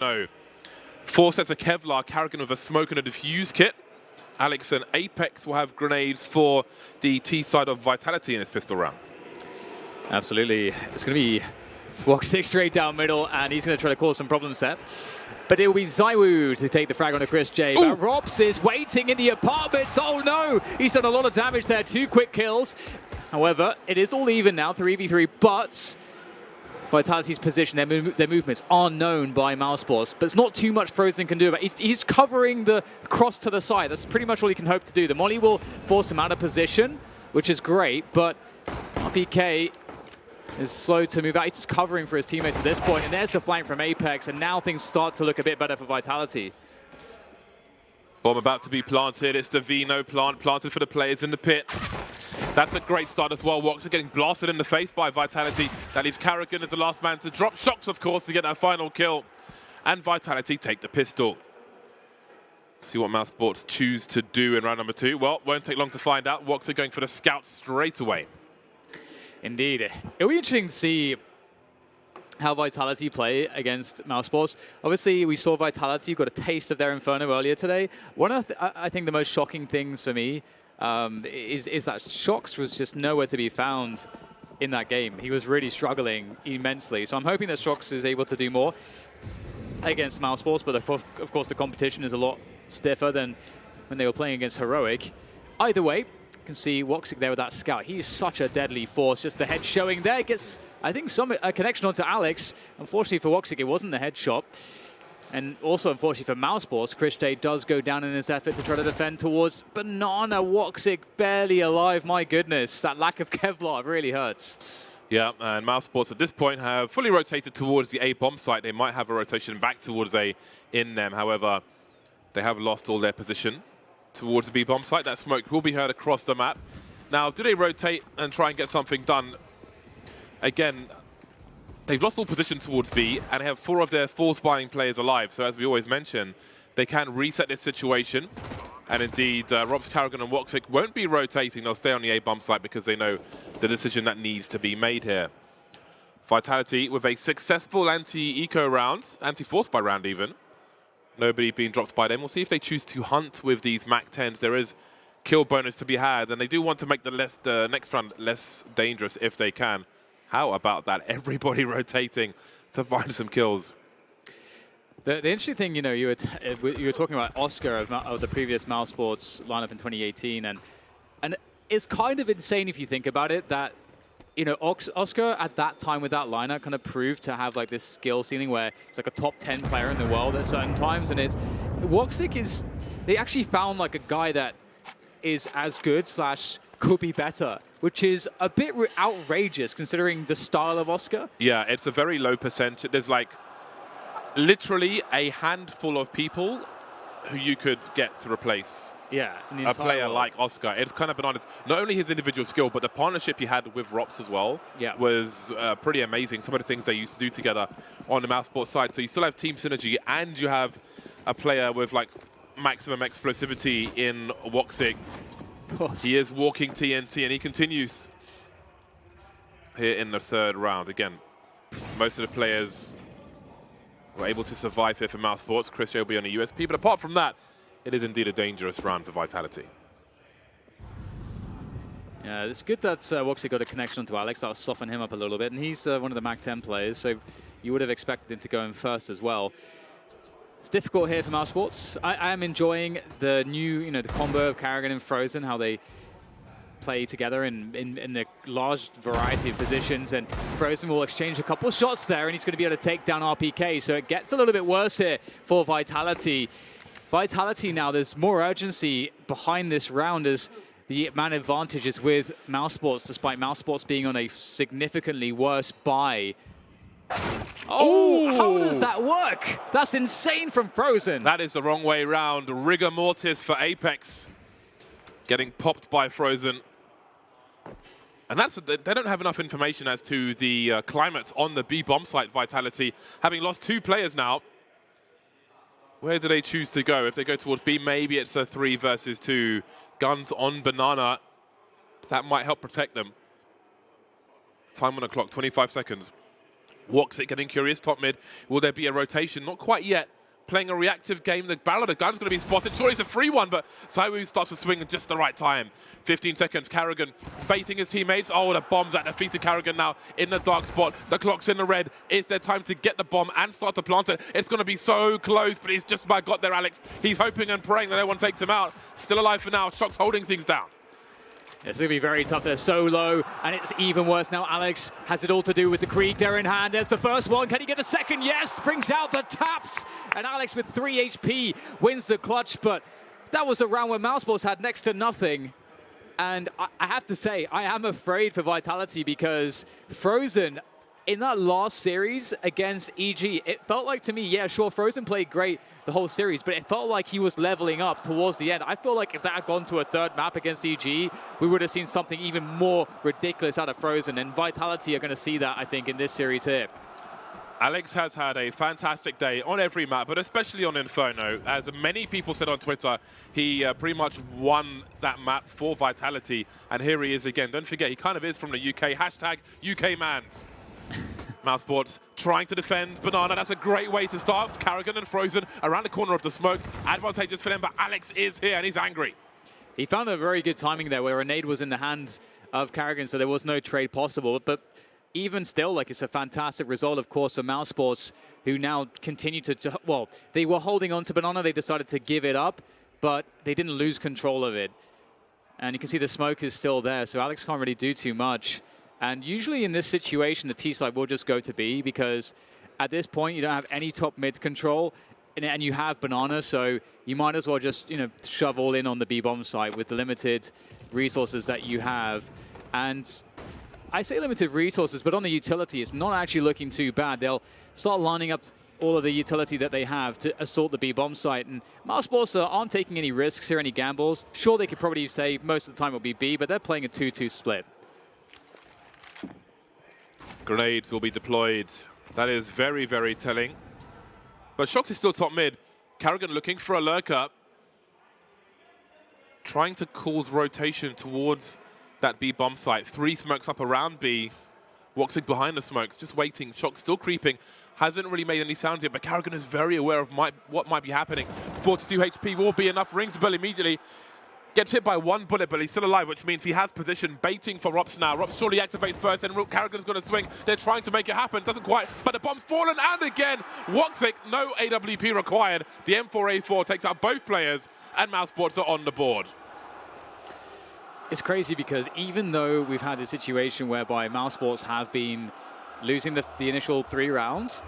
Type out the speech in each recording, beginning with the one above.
No. 4 sets of Kevlar, Karrigan with a smoke and a diffuse kit. Alex and Apex will have grenades for the T side of Vitality in this pistol round. Absolutely. It's going to be Woxic straight down middle, and he's going to try to cause some problems there. But it will be Zywoo to take the frag on to Chris J. But Robs is waiting in the apartments. Oh no! He's done a lot of damage there. 2 quick kills. However, it is all even now, 3v3, but Vitality's position, their movements are known by Mousesports, but it's not too much Frozen can do about it. He's covering the cross to the side. That's pretty much all he can hope to do. The molly will force him out of position, which is great, but RPK is slow to move out. He's just covering for his teammates at this point, and there's the flank from Apex, and now things start to look a bit better for Vitality. Bomb about to be planted. It's the Vino planted for the players in the pit. That's a great start as well. Woxic getting blasted in the face by Vitality. That leaves Karrigan as the last man to drop shocks, of course, to get that final kill. And Vitality take the pistol. See what Mousesports choose to do in round number 2. Well, won't take long to find out. Woxic going for the scout straight away. Indeed. It'll be interesting to see how Vitality play against Mousesports. Obviously, we saw Vitality got a taste of their Inferno earlier today. One of I think the most shocking things for me is that Shox was just nowhere to be found in that game. He was really struggling immensely. So I'm hoping that Shox is able to do more against Mousesports, but of course the competition is a lot stiffer than when they were playing against Heroic. Either way, you can see Woxic there with that scout. He's such a deadly force. Just the head showing there. Gets, I think, a connection onto Alex. Unfortunately for Woxic, it wasn't the headshot. And also, unfortunately for Mousesports, Chris J does go down in his effort to try to defend towards Banana. Woxic barely alive. My goodness, that lack of Kevlar really hurts. Yeah, and Mousesports at this point have fully rotated towards the A bomb site. They might have a rotation back towards A in them. However, they have lost all their position towards the B bomb site. That smoke will be heard across the map. Now, do they rotate and try and get something done? Again, they've lost all position towards B, and they have 4 of their 4 spying players alive. So as we always mention, they can reset this situation. And indeed, Robs, Karrigan, and Woxic won't be rotating. They'll stay on the A bomb site because they know the decision that needs to be made here. Vitality with a successful anti-eco round, anti-force buy round even. Nobody being dropped by them. We'll see if they choose to hunt with these MAC-10s. There is kill bonus to be had, and they do want to make the next round less dangerous if they can. How about that? Everybody rotating to find some kills. The interesting thing, you know, you were talking about Oscar of the previous Mousesports lineup in 2018, and it's kind of insane if you think about it that, you know, Oscar at that time with that lineup kind of proved to have like this skill ceiling where it's like a top 10 player in the world at certain times, and it's Woxic is, they actually found like a guy that is as good / could be better, which is a bit outrageous considering the style of Oscar. Yeah, it's a very low percentage. There's like literally a handful of people who you could get to replace a player like Oscar. It's kind of bananas. Not only his individual skill, but the partnership he had with Rops as well was pretty amazing. Some of the things they used to do together on the Mousesports side. So you still have team synergy, and you have a player with like maximum explosivity in Woxic. He is walking TNT, and he continues here in the 3rd round. Again, most of the players were able to survive here for Mousesports. Chris J will be on a USP, but apart from that, it is indeed a dangerous round for Vitality. Yeah, it's good that Woxic got a connection onto Alex. That'll soften him up a little bit, and he's one of the MAC-10 players, so you would have expected him to go in first as well. It's difficult here for Mousesports. I am enjoying the new, you know, the combo of Karrigan and Frozen, how they play together in a large variety of positions, and Frozen will exchange a couple of shots there, and he's going to be able to take down RPK, so it gets a little bit worse here for Vitality. Vitality now, there's more urgency behind this round as the man advantage is with Mousesports, despite Mousesports being on a significantly worse buy. Oh, how does that work? That's insane from Frozen. That is the wrong way round. Rigor mortis for Apex. Getting popped by Frozen. And they don't have enough information as to the climate on the B bomb site, Vitality. Having lost 2 players now, where do they choose to go? If they go towards B, maybe it's a 3 versus 2. Guns on Banana. That might help protect them. Time on the clock, 25 seconds. Woxic getting curious, top mid. Will there be a rotation? Not quite yet. Playing a reactive game. The barrel of the gun's going to be spotted. Surely it's a free one, but Zywoo starts to swing at just the right time. 15 seconds. Karrigan baiting his teammates. Oh, the bomb's at defeated Karrigan now in the dark spot. The clock's in the red. Is there time to get the bomb and start to plant it? It's going to be so close, but he's just about got there, Alex. He's hoping and praying that no one takes him out. Still alive for now. Shock's holding things down. It's going to be very tough. They're so low, and it's even worse now. Alex has it all to do with the Krieg there in hand. There's the first one. Can he get the second? Yes, brings out the taps. And Alex with 3 HP wins the clutch, but that was a round where Mousesports had next to nothing. And I have to say, I am afraid for Vitality because Frozen, in that last series against EG, it felt like to me, yeah, sure, Frozen played great the whole series, but it felt like he was leveling up towards the end. I feel like if that had gone to a third map against EG, we would have seen something even more ridiculous out of Frozen, and Vitality are going to see that, I think, in this series here. Alex has had a fantastic day on every map, but especially on Inferno. As many people said on Twitter, he pretty much won that map for Vitality, and here he is again. Don't forget, he kind of is from the UK. Hashtag UK mans. Mousesports trying to defend Banana. That's a great way to start. Karrigan and Frozen around the corner of the smoke. Advantageous for them, but Alex is here and he's angry. He found a very good timing there where a nade was in the hands of Karrigan, so there was no trade possible. But even still, like, it's a fantastic result, of course, for Mousesports, who now continue to, well, they were holding on to Banana. They decided to give it up, but they didn't lose control of it. And you can see the smoke is still there, so Alex can't really do too much. And usually in this situation, the T side will just go to B because at this point, you don't have any top mid control and you have Banana, so you might as well just, you know, shove all in on the B bomb site with the limited resources that you have. And I say limited resources, but on the utility, it's not actually looking too bad. They'll start lining up all of the utility that they have to assault the B bomb site. And Mousesports aren't taking any risks here, any gambles. Sure, they could probably say most of the time it'll be B, but they're playing a 2-2 split. Grenades will be deployed. That is very, very telling. But Shox is still top mid. Karrigan looking for a lurker. Trying to cause rotation towards that B bomb site. 3 smokes up around B. Woxic behind the smokes, just waiting. Shox still creeping. Hasn't really made any sounds yet, but Karrigan is very aware of what might be happening. 42 HP will be enough. Rings the bell immediately. Gets hit by 1 bullet, but he's still alive, which means he has position. Baiting for Rops now. Rops surely activates first, and Karrigan's going to swing. They're trying to make it happen. Doesn't quite, but the bomb's fallen, and again, Woxic, no AWP required. The M4A4 takes out both players, and Mousesports are on the board. It's crazy because even though we've had a situation whereby Mousesports have been losing the initial 3 rounds,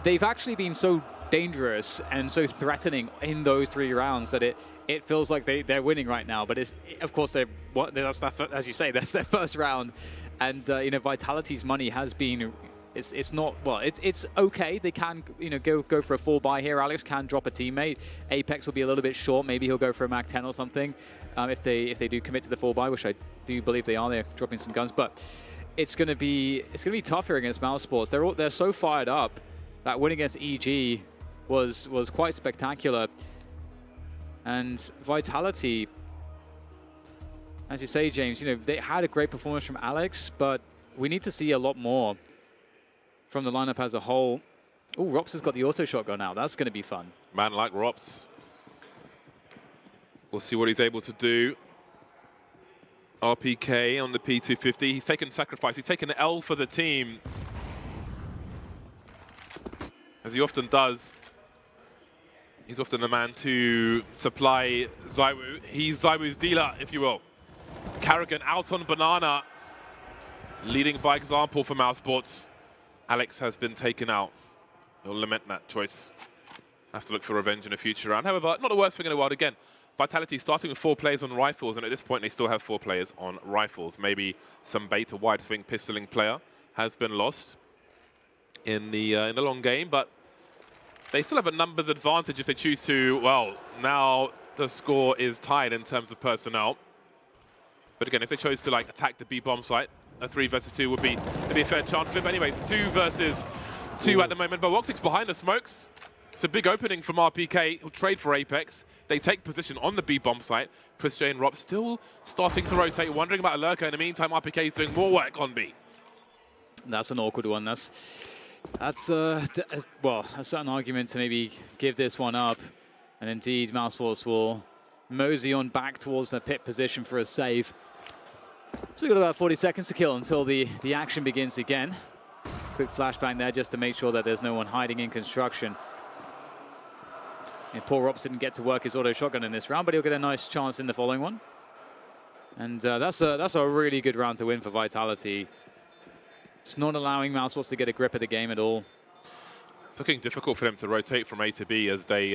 they've actually been so dangerous and so threatening in those 3 rounds that it feels like they're winning right now. But of course, that's as you say, that's their first round. And you know, Vitality's money has been, it's not, well, it's okay. They can, you know, go for a full buy here. Alex can drop a teammate. Apex will be a little bit short. Maybe he'll go for a Mac 10 or something if they do commit to the full buy, which I do believe they are. They're dropping some guns, but it's gonna be tough here against Mousesports. They're so fired up. That win against EG was quite spectacular. And Vitality, as you say, James, you know, they had a great performance from Alex, but we need to see a lot more from the lineup as a whole. Oh, Rops has got the auto shotgun now. That's going to be fun. Man like Rops. We'll see what he's able to do. RPK on the P250. He's taken sacrifice. He's taken the L for the team, as he often does. He's often the man to supply Zywoo. He's Zywoo's dealer, if you will. Karrigan out on Banana, leading by example for Mousesports. Alex has been taken out. He'll lament that choice. Have to look for revenge in a future round. However, not the worst thing in the world. Again, Vitality starting with 4 players on rifles, and at this point they still have 4 players on rifles. Maybe some beta wide swing pistoling player has been lost in the long game, but they still have a numbers advantage if they choose to. Well, now the score is tied in terms of personnel. But again, if they chose to like attack the B bomb site, a 3 versus 2 would be a fair chance for them. But anyways, 2 versus 2 at the moment. But Woxic's behind the smokes. It's a big opening from RPK. He'll trade for Apex. They take position on the B bomb site. Chris J and Rob still starting to rotate, wondering about a lurker. In the meantime, RPK is doing more work on B. That's an awkward one. That's well, a certain argument to maybe give this one up. And indeed, Mousesports will mosey on back towards the pit position for a save. So we've got about 40 seconds to kill until the action begins again. Quick flashbang there just to make sure that there's no one hiding in construction. And poor Rops didn't get to work his auto shotgun in this round, but he'll get a nice chance in the following one. And that's a really good round to win for Vitality. It's not allowing Mousesports to get a grip of the game at all. It's looking difficult for them to rotate from A to B as they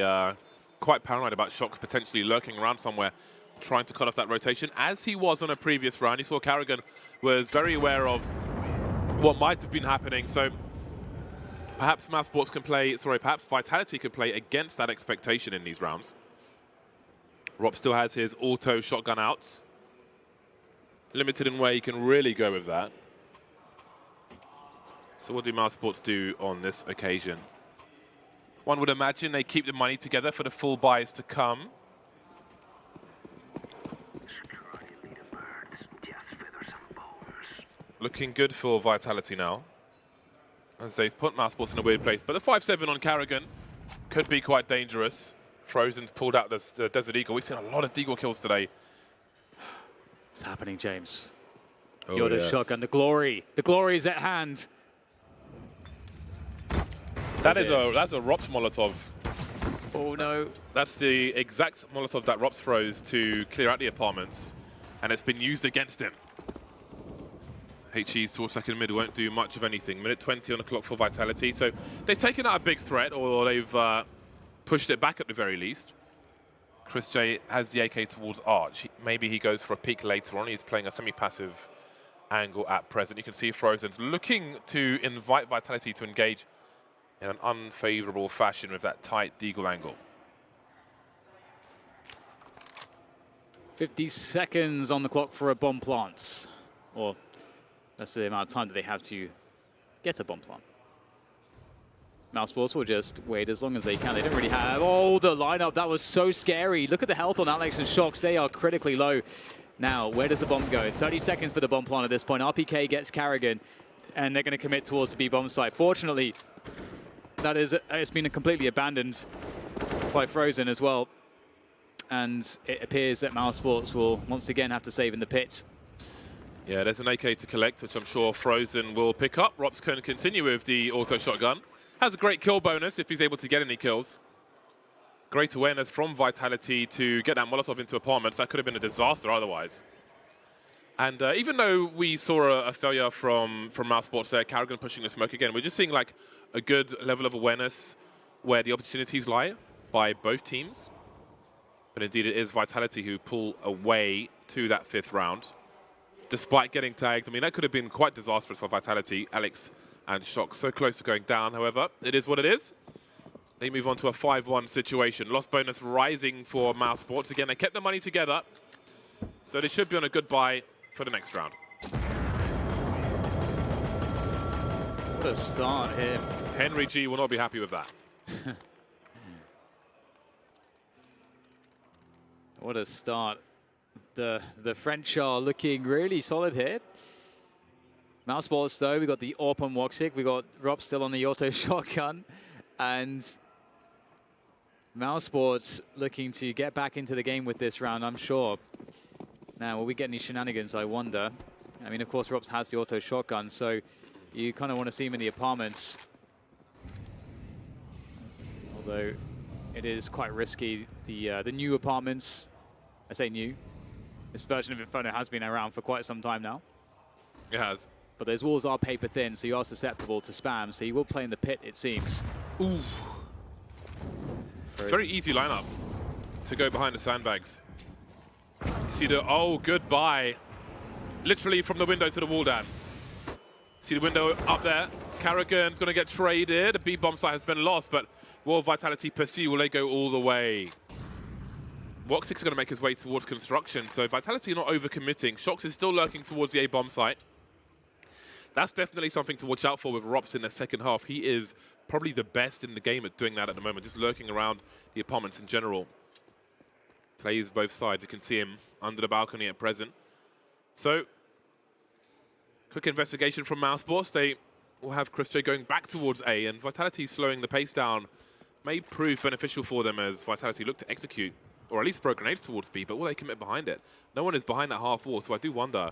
quite paranoid about Shox potentially lurking around somewhere, trying to cut off that rotation, as he was on a previous round. You saw Karrigan was very aware of what might have been happening, so perhaps Mousesports can play, perhaps Vitality can play against that expectation in these rounds. Rob still has his auto shotgun out. Limited in where he can really go with that. So what do Mousesports do on this occasion? One would imagine they keep the money together for the full buys to come. Looking good for Vitality now, as they've put Mousesports in a weird place. But the 5-7 on Karrigan could be quite dangerous. Frozen's pulled out the Desert Eagle. We've seen a lot of Deagle kills today. What's happening, James? Oh, You're the yes. shotgun. The glory is at hand. That's a Rops Molotov. Oh no. That's the exact Molotov that Rops throws to clear out the apartments, and it's been used against him. HE's towards second mid won't do much of anything. Minute 20 on the clock for Vitality. So they've taken out a big threat, or they've pushed it back at the very least. Chris J has the AK towards Arch. Maybe he goes for a peek later on. He's playing a semi-passive angle at present. You can see Frozen's looking to invite Vitality to engage in an unfavorable fashion with that tight Deagle angle. 50 seconds on the clock for a bomb plant. Or that's the amount of time that they have to get a bomb plant. Mousesports will just wait as long as they can. They don't really have... Oh, the lineup. That was so scary. Look at the health on Alex and Shox. They are critically low. Now, where does the bomb go? 30 seconds for the bomb plant at this point. RPK gets Karrigan, and they're going to commit towards the B-bomb site. Fortunately, it's been completely abandoned by Frozen as well. And it appears that Mousesports will once again have to save in the pits. Yeah, there's an AK to collect, which I'm sure Frozen will pick up. Rops can continue with the auto shotgun. Has a great kill bonus if he's able to get any kills. Great awareness from Vitality to get that Molotov into apartments. That could have been a disaster otherwise. And even though we saw a failure from Mousesports there, Karrigan pushing the smoke again, we're just seeing like a good level of awareness where the opportunities lie by both teams. But indeed, it is Vitality who pull away to that fifth round, despite getting tagged. I mean, that could have been quite disastrous for Vitality. Alex and Shox so close to going down. However, it is what it is. They move on to a 5-1 situation. Loss bonus rising for Mousesports. Again, they kept the money together, so they should be on a good buy for the next round. What a start here. Henry G will not be happy with that. What a start. The French are looking really solid here. Mousesports, though, we got the AWP on Woxic. We got Rob still on the auto shotgun. And Mousesports looking to get back into the game with this round, I'm sure. Now, will we get any shenanigans, I wonder? I mean, of course, Robs has the auto shotgun, so you kind of want to see him in the apartments. Although it is quite risky. The new apartments, I say new, this version of Inferno has been around for quite some time now. It has. But those walls are paper thin, so you are susceptible to spam. So you will play in the pit, it seems. Ooh. It's a very easy lineup to go behind the sandbags. You see the, oh, goodbye. Literally from the window to the wall, Dan. See the window up there. Karrigan's going to get traded. The B-bomb site has been lost, but will Vitality pursue? Will they go all the way? Woxic's going to make his way towards construction, so Vitality not overcommitting. Shox is still lurking towards the A-bomb site. That's definitely something to watch out for with Rops in the second half. He is probably the best in the game at doing that at the moment, just lurking around the apartments in general. Plays both sides. You can see him under the balcony at present. So, quick investigation from Mousesports. They will have Chris J going back towards A, and Vitality slowing the pace down may prove beneficial for them as Vitality look to execute, or at least throw grenades towards B, but will they commit behind it? No one is behind that half wall, so I do wonder.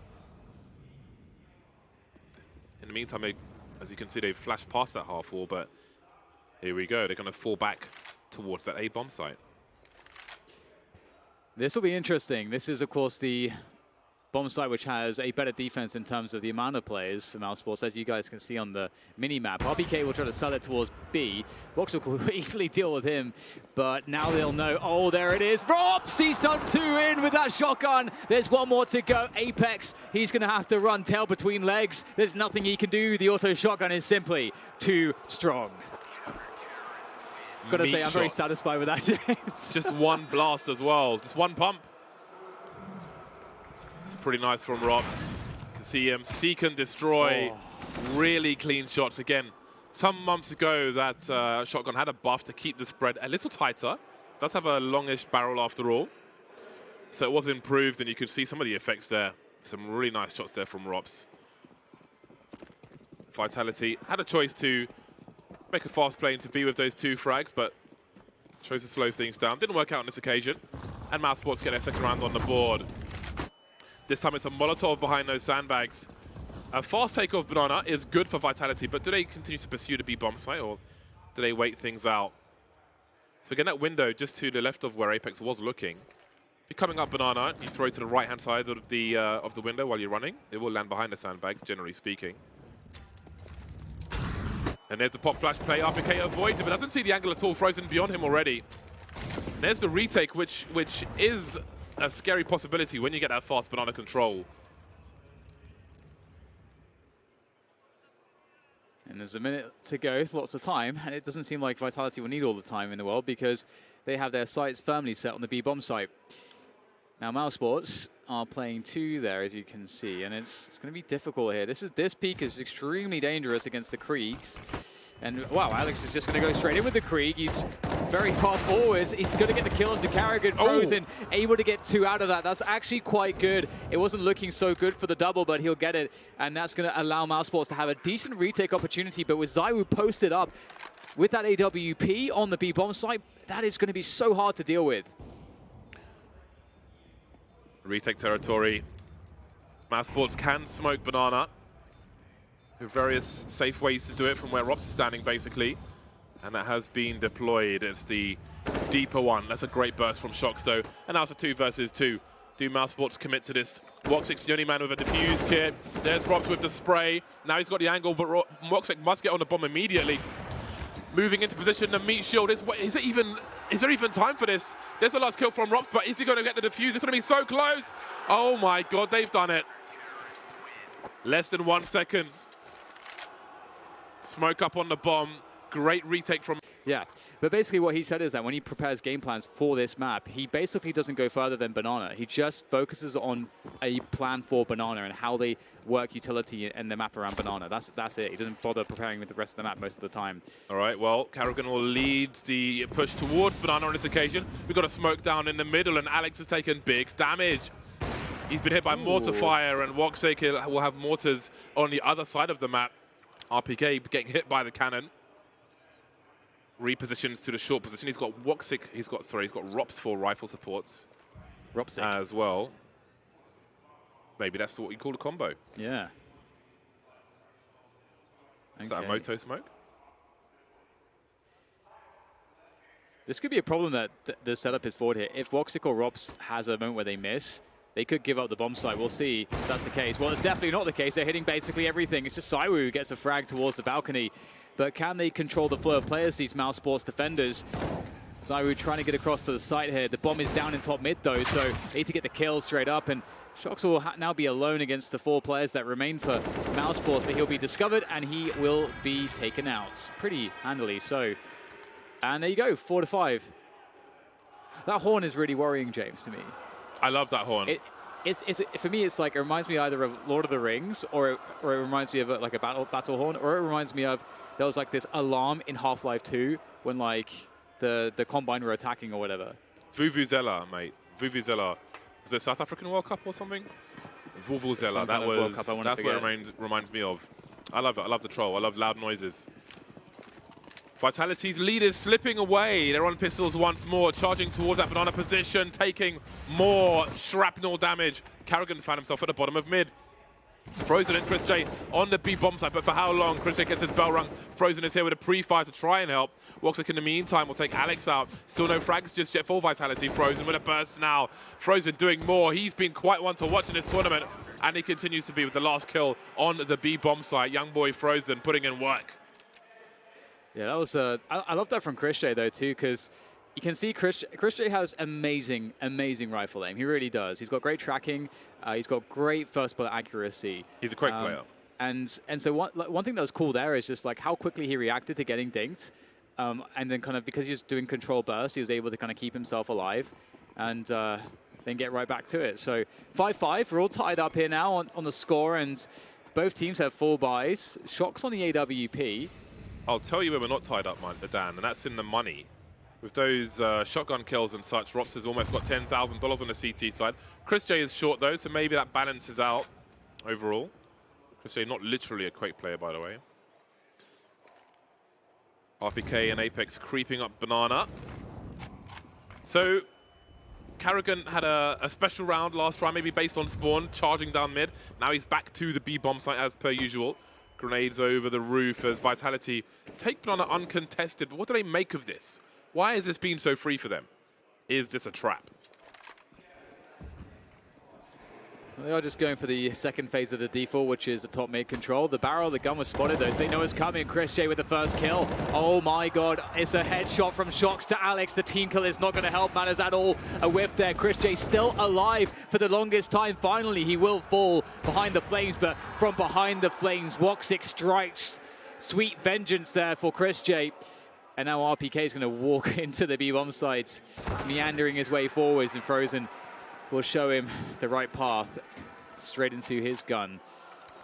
In the meantime, as you can see, they've flashed past that half wall, but here we go. They're going to fall back towards that A bomb site. This will be interesting. This is, of course, the bomb site which has a better defense in terms of the amount of players for Mousesports, as you guys can see on the mini-map. RBK will try to sell it towards B. Voxel will easily deal with him, but now they'll know. Oh, there it is. Rops! He's done 2 in with that shotgun. There's 1 more to go. Apex, he's going to have to run tail between legs. There's nothing he can do. The auto shotgun is simply too strong. Gotta say, I'm very satisfied with that, James. Just 1 blast as well. Just 1 pump. It's pretty nice from Rops. You can see him seek and destroy. Really clean shots. Again, some months ago, that shotgun had a buff to keep the spread a little tighter. It does have a longish barrel after all. So it was improved, and you could see some of the effects there. Some really nice shots there from Rops. Vitality had a choice to make a fast play into B with those 2 frags, but chose to slow things down. Didn't work out on this occasion. And Mousesports get their second round on the board. This time it's a Molotov behind those sandbags. A fast takeoff Banana is good for Vitality, but do they continue to pursue the B bomb site, or do they wait things out? So again, that window just to the left of where Apex was looking. If you're coming up Banana, you throw it to the right-hand side of the window while you're running. It will land behind the sandbags, generally speaking. And there's the pop flash play. RPK avoids it, but doesn't see the angle at all. Frozen beyond him already. And there's the retake, which is a scary possibility when you get that fast Banana control. And there's a minute to go, lots of time, and it doesn't seem like Vitality will need all the time in the world because they have their sights firmly set on the B bomb site. Now Mousesports are playing 2 there, as you can see, and it's going to be difficult here. This peak is extremely dangerous against the Kriegs. And wow, Alex is just going to go straight in with the Krieg. He's very far forwards. He's going to get the kill onto Carrigan. Frozen, able to get 2 out of that. That's actually quite good. It wasn't looking so good for the double, but he'll get it. And that's going to allow Mousesports to have a decent retake opportunity. But with Zywoo posted up with that AWP on the B bomb site, that is going to be so hard to deal with. Retake territory. Mousesports can smoke Banana. There are various safe ways to do it from where Rob's standing, basically. And that has been deployed. It's the deeper one. That's a great burst from Shox, though. And now it's a 2 versus 2. Do Mousesports commit to this? Woxic's the only man with a diffuse kit. There's Robs with the spray. Now he's got the angle, but Woxic must get on the bomb immediately. Moving into position, the meat shield. Is there even time for this? There's the last kill from Robs, but is he going to get the defuse? It's going to be so close. Oh my God, they've done it. Less than 1 second. Smoke up on the bomb. Great retake from... Yeah, but basically what he said is that when he prepares game plans for this map, he basically doesn't go further than Banana. He just focuses on a plan for Banana and how they work utility and the map around Banana. That's it. He doesn't bother preparing with the rest of the map most of the time. All right, well, Carrigan will lead the push towards Banana on this occasion. We've got a smoke down in the middle, and Alex has taken big damage. He's been hit by mortar fire, and Woxic will have mortars on the other side of the map. RPK getting hit by the cannon. Repositions to the short position. He's got Woxic. He's got Rops for rifle supports. Ropsic as well. Maybe that's what you call a combo. Yeah. Is that a Moto smoke? This could be a problem that the setup is forward here. If Woxic or Rops has a moment where they miss, they could give up the bomb site. We'll see if that's the case. Well, it's definitely not the case. They're hitting basically everything. It's just Zywoo who gets a frag towards the balcony. But can they control the flow of players, these Mousesports defenders? Zywoo trying to get across to the site here. The bomb is down in top mid, though, so they need to get the kill straight up. And Shox will now be alone against the 4 players that remain for Mousesports, but he'll be discovered, and he will be taken out pretty handily. So, and there you go, 4-5. That horn is really worrying, James, to me. I love that horn. For me, it's like, it reminds me either of Lord of the Rings, or it reminds me of like a battle horn, or it reminds me of, there was like this alarm in Half-Life 2 when like the Combine were attacking or whatever. Vuvuzela, mate. Vuvuzela. Was it South African World Cup or something? Vuvuzela. That's what it reminds me of. I love it. I love the troll. I love loud noises. Vitality's lead is slipping away. They're on pistols once more, charging towards that banana position, taking more shrapnel damage. Karrigan found himself at the bottom of mid. Frozen and Chris J on the B bomb site, but for how long? Chris J gets his bell rung. Frozen is here with a pre-fire to try and help. Woxic in the meantime will take Alex out. Still no frags, just Jet full Vitality. Frozen with a burst now. Frozen doing more. He's been quite one to watch in this tournament, and he continues to be with the last kill on the B bomb site. Young boy Frozen putting in work. Yeah, that was I love that from Chris J though too, because you can see Chris J has amazing rifle aim. He really does. He's got great tracking. He's got great first bullet accuracy. He's a quick player. And so one thing that was cool there is just like how quickly he reacted to getting dinked, and then kind of because he was doing control burst, he was able to kind of keep himself alive, and then get right back to it. So 5-5, we're all tied up here now on the score, and both teams have full buys. Shox on the AWP. I'll tell you where we're not tied up, Dan, and that's in the money. With those shotgun kills and such, Rops has almost got $10,000 on the CT side. Chris J is short though, so maybe that balances out overall. Chris J not literally a Quake player, by the way. RPK and Apex creeping up banana. So Karrigan had a special round last round, maybe based on spawn, charging down mid. Now he's back to the B bomb site as per usual. Grenades over the roof as Vitality take banana uncontested. But what do they make of this? Why has this been so free for them? Is this a trap? They are just going for the second phase of the default, which is the top mid control. The barrel of the gun was spotted though, so they know it's coming. Chris J with the first kill. Oh my god, it's a headshot from Shox to Alex. The team kill is not going to help matters at all. A whiff there. Chris J still alive for the longest time. Finally, he will fall behind the flames, but from behind the flames, Woxic strikes. Sweet vengeance there for Chris J. And now RPK is going to walk into the B-bomb site, meandering his way forwards, and Frozen will show him the right path straight into his gun.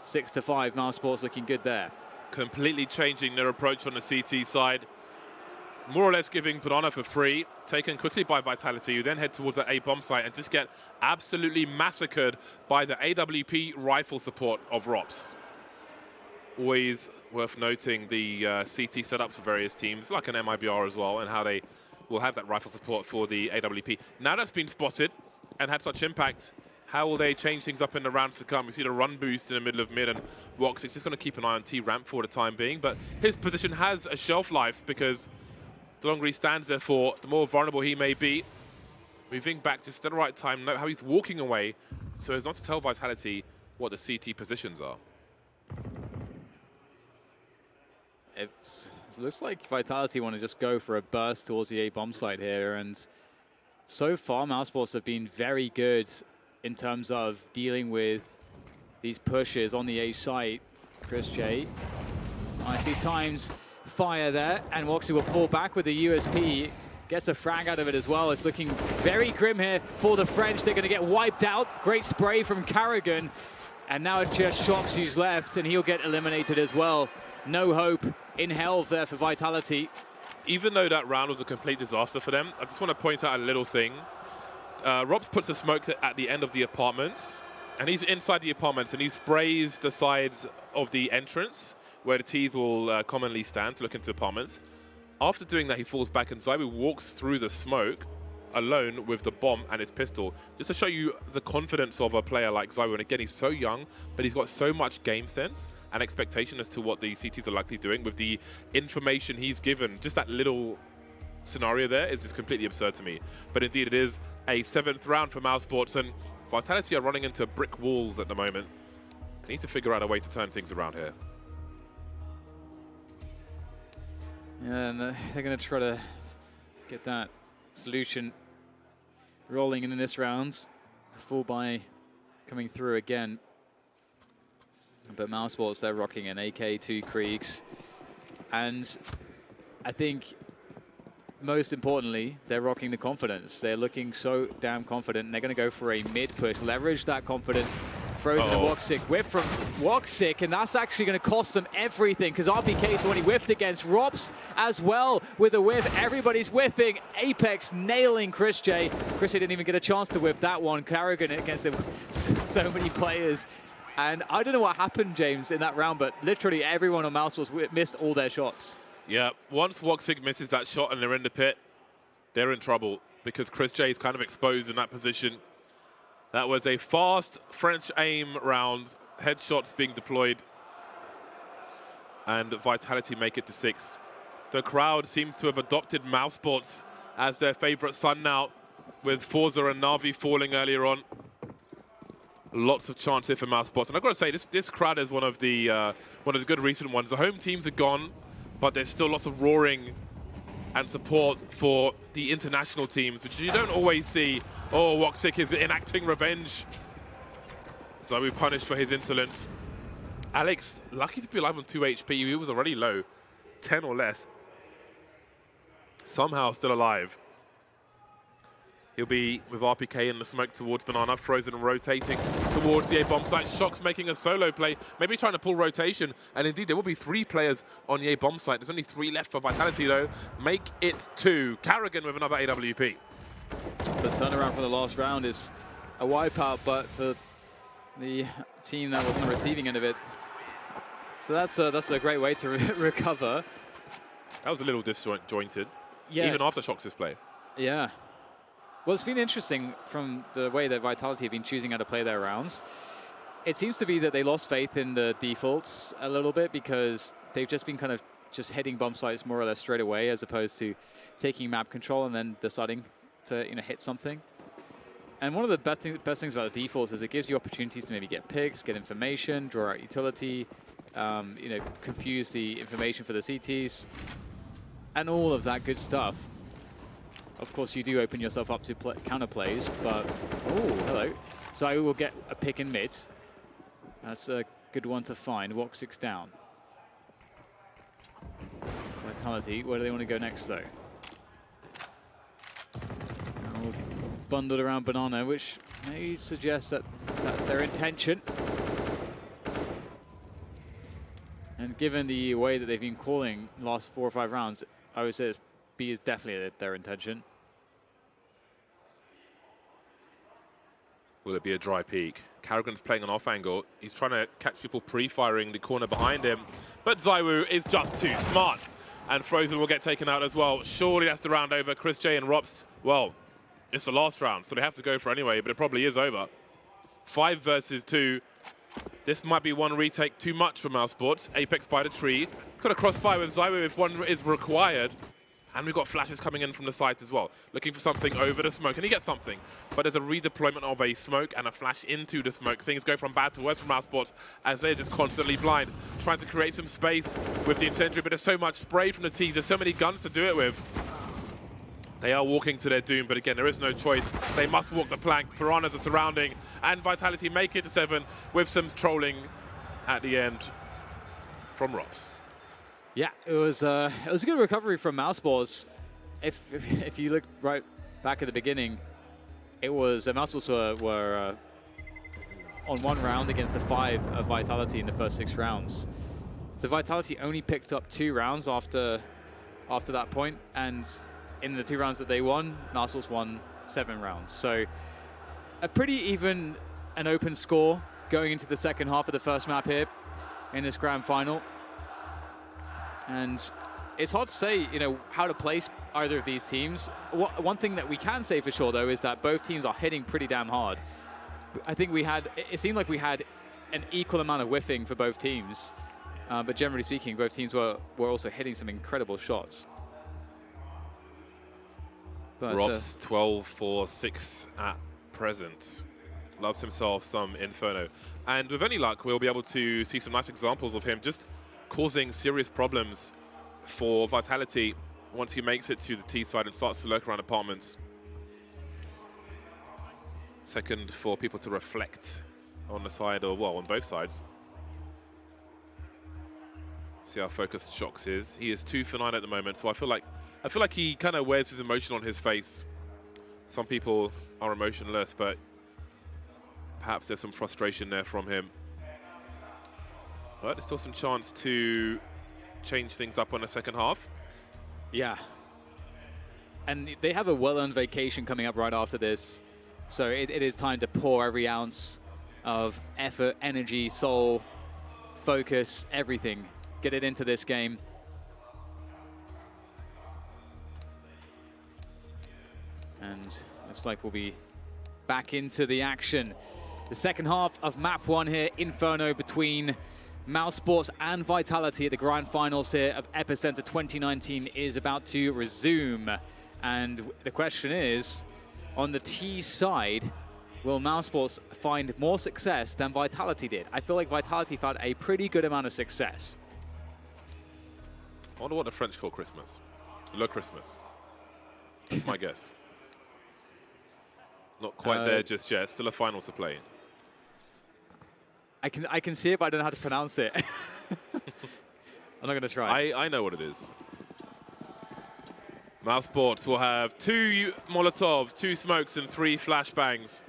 6-5, Mousesports looking good there. Completely changing their approach on the CT side. More or less giving banana for free, taken quickly by Vitality, who then head towards that A-bomb site and just get absolutely massacred by the AWP rifle support of Rops. Always worth noting the CT setups for various teams, like an MIBR as well, and how they will have that rifle support for the AWP. Now that's been spotted and had such impact, how will they change things up in the rounds to come? We see the run boost in the middle of mid, and Woxic just going to keep an eye on T-Ramp for the time being, but his position has a shelf life because the longer he stands there for, the more vulnerable he may be. Moving back just at the right time, note how he's walking away so as not to tell Vitality what the CT positions are. It looks like Vitality want to just go for a burst towards the A-bomb site here, and so far Mousesports have been very good in terms of dealing with these pushes on the A site. Chris J, I see times fire there, and Woxic will fall back with the USP. Gets a frag out of it as well. It's looking very grim here for the French. They're going to get wiped out. Great spray from Karrigan, and now it's just Shox who's left, and he'll get eliminated as well. No hope in hell there for Vitality. Even though that round was a complete disaster for them, I just want to point out a little thing. Robs puts a smoke at the end of the apartments, and he's inside the apartments, and he sprays the sides of the entrance where the T's will commonly stand to look into apartments. After doing that, he falls back, and Zybu walks through the smoke alone with the bomb and his pistol, just to show you the confidence of a player like Zybu. And again, he's so young, but he's got so much game sense and expectation as to what the CTs are likely doing with the information he's given. Just that little scenario there is just completely absurd to me. But indeed, it is a 7th round for Mousesports, and Vitality are running into brick walls at the moment. They need to figure out a way to turn things around here. Yeah, and they're going to try to get that solution rolling in this round. The full buy coming through again. But Mousesports, they're rocking an AK-2 Kriegs. And I think most importantly, they're rocking the confidence. They're looking so damn confident, and they're going to go for a mid push, leverage that confidence. Frozen and Woxic, whip from Woxic, and that's actually going to cost them everything, because RPK is the one he whiffed against. Rops as well with a whiff. Everybody's whiffing. Apex nailing Chris J. Chris J didn't even get a chance to whip that one. Karrigan against him. So many players And I don't know what happened, James, in that round, but literally everyone on Mousesports missed all their shots. Yeah, once Woxic misses that shot and they're in the pit, they're in trouble because Chris J is kind of exposed in that position. That was a fast French aim round, headshots being deployed, and Vitality make it to 6. The crowd seems to have adopted Mousesports as their favorite son now, with Forza and Na'Vi falling earlier on. Lots of chance here for Mousesports, and I've got to say, this crowd is one of the good recent ones. The home teams are gone, but there's still lots of roaring and support for the international teams, which you don't always see. Oh, Woxic is enacting revenge. So we punished for his insolence. Alex, lucky to be alive on 2 HP. He was already low, 10 or less. Somehow still alive. He'll be with RPK in the smoke towards Banana, frozen and rotating towards the A-bomb site. Shox making a solo play, maybe trying to pull rotation. And indeed, there will be 3 players on the A-bomb site. There's only 3 left for Vitality, though. Make it 2. Carrigan with another AWP. The turnaround for the last round is a wipeout, but for the team that was on the receiving end of it. So that's a great way to recover. That was a little disjointed, yeah. Even after Shox's play. Yeah. Well, it's been interesting from the way that Vitality have been choosing how to play their rounds. It seems to be that they lost faith in the defaults a little bit because they've just been kind of just hitting bomb sites more or less straight away as opposed to taking map control and then deciding to hit something. And one of the best things about the defaults is it gives you opportunities to maybe get picks, get information, draw out utility, confuse the information for the CTs, and all of that good stuff. Of course, you do open yourself up to counter plays, but oh, hello. So I will get a pick in mid. That's a good one to find. Woxic's down. Vitality, where do they want to go next, though? All bundled around Banana, which may suggest that that's their intention. And given the way that they've been calling the last 4 or 5 rounds, I would say B is definitely their intention. Will it be a dry peek? Carrigan's playing an off angle. He's trying to catch people pre-firing the corner behind him. But ZywOo is just too smart. And Frozen will get taken out as well. Surely that's the round over. Chris J and Rops, well, it's the last round, so they have to go for anyway, but it probably is over. 5 versus 2. This might be one retake too much for Mousesports. Apex by the tree. Got a crossfire with ZywOo if one is required. And we've got flashes coming in from the site as well. Looking for something over the smoke. And he gets something. But there's a redeployment of a smoke and a flash into the smoke. Things go from bad to worse for Mousesports as they're just constantly blind. Trying to create some space with the incendiary. But there's so much spray from the teams. There's so many guns to do it with. They are walking to their doom. But again, there is no choice. They must walk the plank. Piranhas are surrounding. And Vitality make it to 7 with some trolling at the end from Rops. Yeah, it was a good recovery from Mousesports. If you look right back at the beginning, it was Mousesports were on 1 round against the 5 of Vitality in the first 6 rounds. So Vitality only picked up 2 rounds after that point, and in the 2 rounds that they won, Mousesports won 7 rounds. So a pretty even and open score going into the second half of the first map here in this grand final. And it's hard to say, how to place either of these teams. One thing that we can say for sure, though, is that both teams are hitting pretty damn hard. I think it seemed like we had an equal amount of whiffing for both teams. But generally speaking, both teams were also hitting some incredible shots. Rob's 12 for 6 at present. Loves himself some Inferno. And with any luck, we'll be able to see some nice examples of him just causing serious problems for Vitality once he makes it to the T side and starts to lurk around apartments. Second for people to reflect on the side, or well, on both sides. See how focused Shox is. He is 2 for 9 at the moment, so I feel like he kind of wears his emotion on his face. Some people are emotionless, but perhaps there's some frustration there from him. But there's still some chance to change things up on the second half. Yeah. And they have a well-earned vacation coming up right after this. So it is time to pour every ounce of effort, energy, soul, focus, everything. Get it into this game. And looks like we'll be back into the action. The second half of map 1 here, Inferno, between Mousesports and Vitality at the grand finals here of EPICENTER 2019 is about to resume. And the question is, on the T side, will Mousesports find more success than Vitality did? I feel like Vitality found a pretty good amount of success. I wonder what the French call Christmas. Le Christmas. That's my guess. Not quite there just yet. Still a final to play. I can see it, but I don't know how to pronounce it. I'm not going to try. I know what it is. Mousesports will have 2 Molotovs, 2 smokes, and 3 flashbangs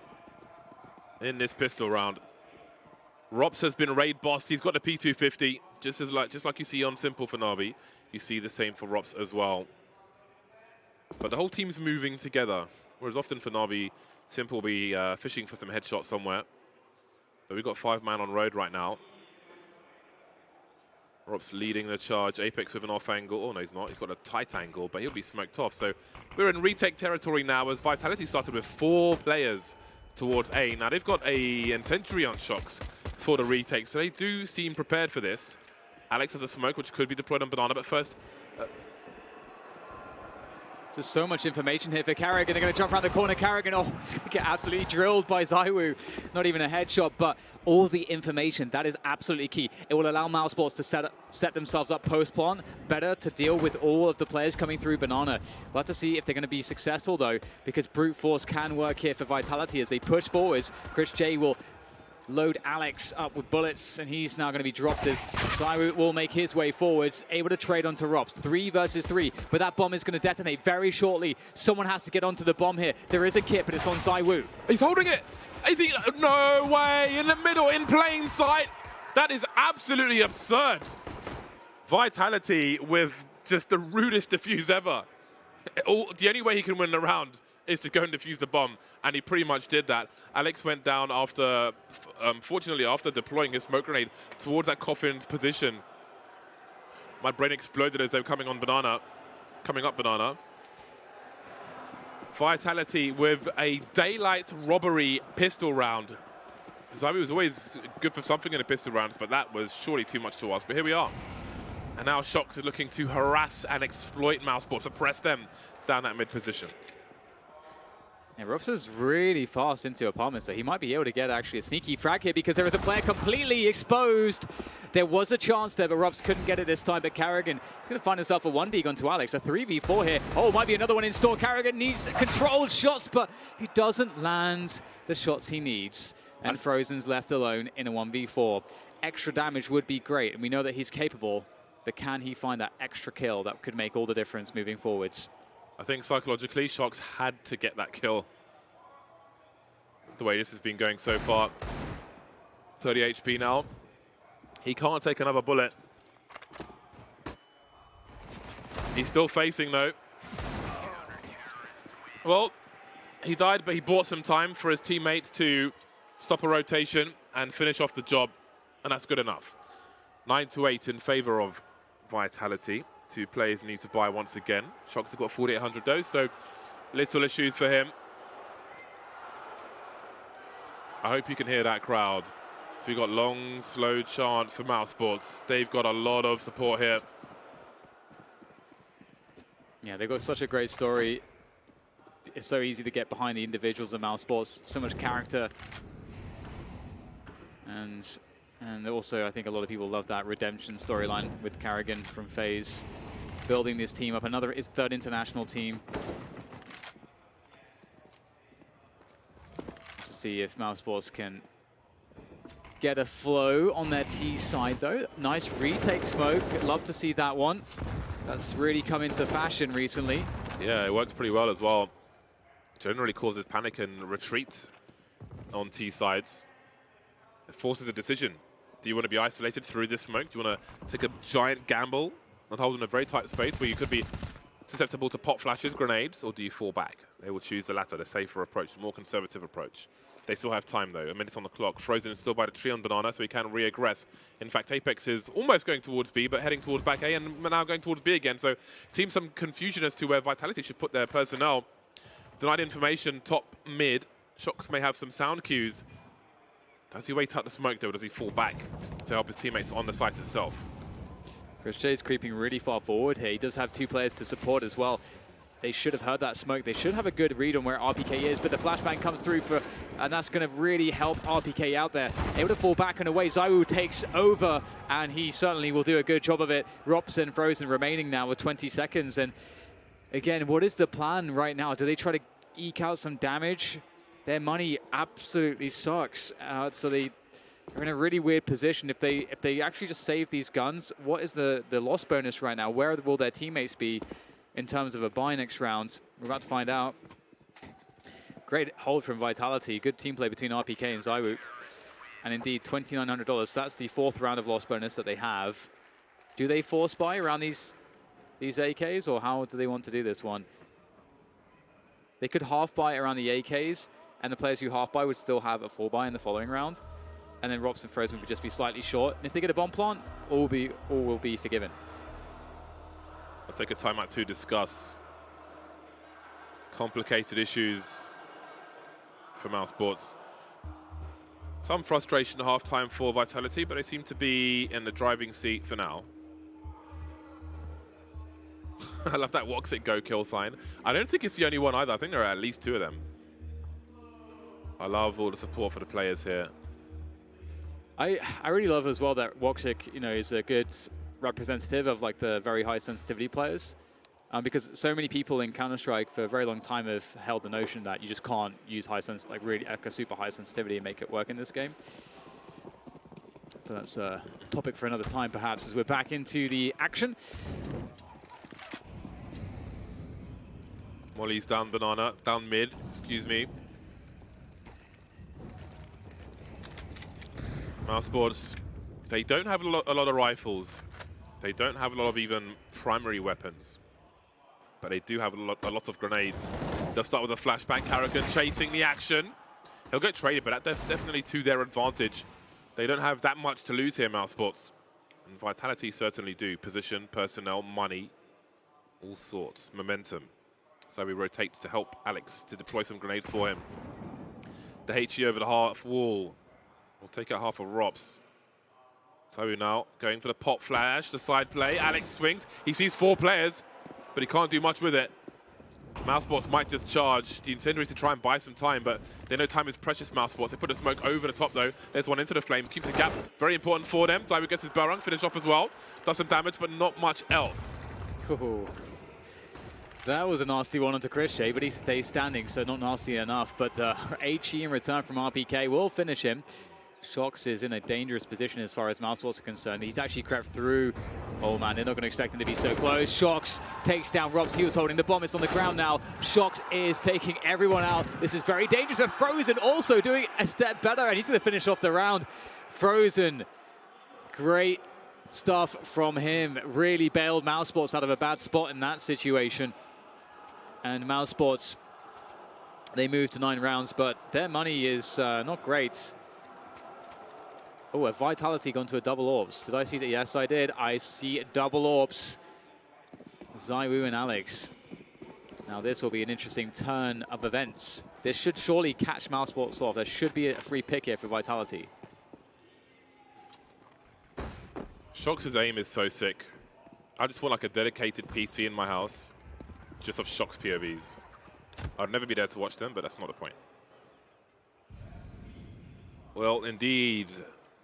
in this pistol round. Rops has been raid bossed. He's got the P250, just like you see on Simple for Na'Vi. You see the same for Rops as well. But the whole team's moving together, whereas often for Na'Vi, Simple will be fishing for some headshots somewhere. But we've got 5 man on road right now. Rops leading the charge. Apex with an off angle. Oh, no, he's not. He's got a tight angle, but he'll be smoked off. So we're in retake territory now as Vitality started with 4 players towards A. Now, they've got a Sentry on shocks for the retake, so they do seem prepared for this. Alex has a smoke, which could be deployed on Banana, but first... There's so much information here for Carrigan. They're going to jump around the corner. Carrigan, oh, he's going to get absolutely drilled by ZywOo. Not even a headshot, but all the information, that is absolutely key. It will allow Mousesports to set themselves up post-plant better to deal with all of the players coming through Banana. We'll have to see if they're going to be successful, though, because brute force can work here for Vitality as they push forwards. Chris J will load Alex up with bullets, and he's now going to be dropped as ZywOo will make his way forwards, able to trade onto Rops. 3 versus 3, but that bomb is going to detonate very shortly. Someone has to get onto the bomb here. There is a kit, but it's on ZywOo. He's holding it! Is he? No way! In the middle, in plain sight! That is absolutely absurd! Vitality with just the rudest defuse ever. The only way he can win the round is to go and defuse the bomb, and he pretty much did that. Alex went down after, fortunately, after deploying his smoke grenade towards that coffin's position. My brain exploded as they were coming up Banana. Vitality with a daylight robbery pistol round. ZywOo was always good for something in the pistol rounds, but that was surely too much to ask. But here we are. And now Shox is looking to harass and exploit Mousesports, suppress them down that mid position. Yeah, Rops is really fast into apartments, so he might be able to get actually a sneaky frag here because there is a player completely exposed. There was a chance there, but Rops couldn't get it this time. But Carrigan is going to find himself a 1D onto Alex, a 3v4 here. Oh, might be another one in store. Carrigan needs controlled shots, but he doesn't land the shots he needs. And Frozen's left alone in a 1v4. Extra damage would be great, and we know that he's capable, but can he find that extra kill that could make all the difference moving forwards? I think psychologically, Shox had to get that kill. The way this has been going so far. 30 HP now. He can't take another bullet. He's still facing, though. Well, he died, but he bought some time for his teammates to stop a rotation and finish off the job, and that's good enough. 9-8 in favor of Vitality. 2 players need to buy once again. Shox has got 4,800 though, so little issues for him. I hope you can hear that crowd. So we've got long, slow chant for Mousesports. They've got a lot of support here. Yeah, they've got such a great story. It's so easy to get behind the individuals of Mousesports. So much character. And also, I think a lot of people love that redemption storyline with Carrigan from FaZe, building this team up. His 3rd international team. To see if Mousesports can get a flow on their T side, though. Nice retake smoke. Love to see that one. That's really come into fashion recently. Yeah, it works pretty well as well. Generally causes panic and retreat on T sides. It forces a decision. Do you want to be isolated through this smoke? Do you want to take a giant gamble and hold in a very tight space where you could be susceptible to pop flashes, grenades, or do you fall back? They will choose the latter, the safer approach, the more conservative approach. They still have time, though. A minute on the clock. Frozen is still by the tree on Banana, so he can re-aggress. In fact, Apex is almost going towards B, but heading towards back A, and now going towards B again. So it seems some confusion as to where Vitality should put their personnel. Denied information, top mid. Shox may have some sound cues. Does he wait out the smoke, though, or does he fall back to help his teammates on the site itself? Christian's creeping really far forward here. He does have 2 players to support as well. They should have heard that smoke. They should have a good read on where RPK is, but the flashbang comes through and that's going to really help RPK out there. Able to fall back and away. Zywoo takes over, and he certainly will do a good job of it. Robson Frozen remaining now with 20 seconds. And again, what is the plan right now? Do they try to eke out some damage? Their money absolutely sucks. So they're in a really weird position. If they actually just save these guns, what is the loss bonus right now? Where will their teammates be in terms of a buy next round? We're about to find out. Great hold from Vitality. Good team play between RPK and Zywoo. And indeed, $2,900. That's the 4th round of loss bonus that they have. Do they force buy around these AKs, or how do they want to do this one? They could half buy around the AKs, and the players who half buy would still have a full buy in the following round. And then Robson Frozen would just be slightly short. And if they get a bomb plant, all will be forgiven. I'll take a timeout to discuss complicated issues for Mousesports. Some frustration at halftime for Vitality, but they seem to be in the driving seat for now. I love that Woxic go kill sign. I don't think it's the only one either. I think there are at least 2 of them. I love all the support for the players here. I really love as well that Woxic, is a good representative of like the very high sensitivity players, because so many people in Counter-Strike for a very long time have held the notion that you just can't use really a super high sensitivity and make it work in this game. But that's a topic for another time, perhaps, as we're back into the action. Molly's down Banana, down mid, excuse me. Mousesports, they don't have a lot of rifles. They don't have a lot of even primary weapons. But they do have a lot of grenades. They'll start with a flashbang. Karragan chasing the action. He'll get traded, but that's definitely to their advantage. They don't have that much to lose here, Mousesports. And Vitality certainly do. Position, personnel, money, all sorts, momentum. So we rotate to help Alex to deploy some grenades for him. The HE over the half wall. We'll take out half of Robs. So now going for the pop flash, the side play. Alex swings. He sees 4 players, but he can't do much with it. Mousesports might just charge the incendiary to try and buy some time, but they know time is precious, Mousesports. They put the smoke over the top, though. There's one into the flame. Keeps the gap very important for them. Zywoo gets his bell rung, finish off as well. Does some damage, but not much else. Ooh. That was a nasty one onto Christian, but he stays standing, so not nasty enough. But the HE in return from RPK will finish him. Shox is in a dangerous position as far as Mousesports are concerned. He's actually crept through. Oh man, they're not going to expect him to be so close. Shox takes down Robs. He was holding the bomb. It's on the ground now. Shox is taking everyone out. This is very dangerous, but Frozen also doing a step better, and he's going to finish off the round. Frozen, great stuff from him. Really bailed Mousesports out of a bad spot in that situation. And Mousesports, they move to 9 rounds, but their money is not great. Oh, a Vitality gone to a double orbs. Did I see that? Yes, I did. I see double orbs. Zywoo and Alex. Now this will be an interesting turn of events. This should surely catch Mousesports off. There should be a free pick here for Vitality. Shox's aim is so sick. I just want like a dedicated PC in my house, just of Shox POVs. I'd never be there to watch them, but that's not the point. Well, indeed,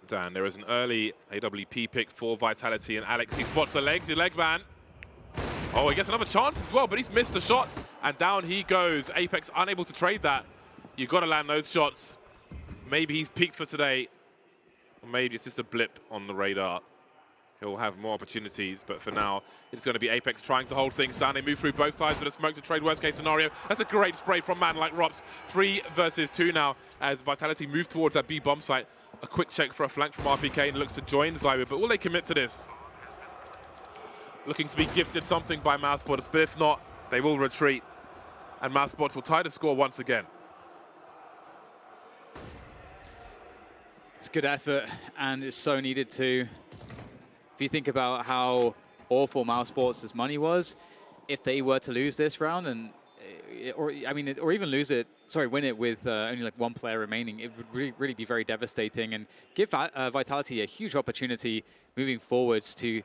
Dan, there is an early AWP pick for Vitality, and Alex, he spots the legs, the leg van. Oh, he gets another chance as well, but he's missed the shot, and down he goes. Apex unable to trade that. You've got to land those shots. Maybe he's peaked for today, or maybe it's just a blip on the radar. He'll have more opportunities, but for now, it's going to be Apex trying to hold things down. They move through both sides of the smoke to trade worst-case scenario. That's a great spray from man like Robs. 3 versus 2 now as Vitality move towards that B bomb site. A quick check for a flank from RPK and looks to join Zywoo, but will they commit to this? looking to be gifted something by Mousesports, but if not, they will retreat, and Mousesports will tie the score once again. It's good effort, and it's so needed to. If you think about how awful Mousesports' money was, if they were to lose this round, and or even win it with only like one player remaining, it would really be very devastating and give Vitality a huge opportunity moving forwards to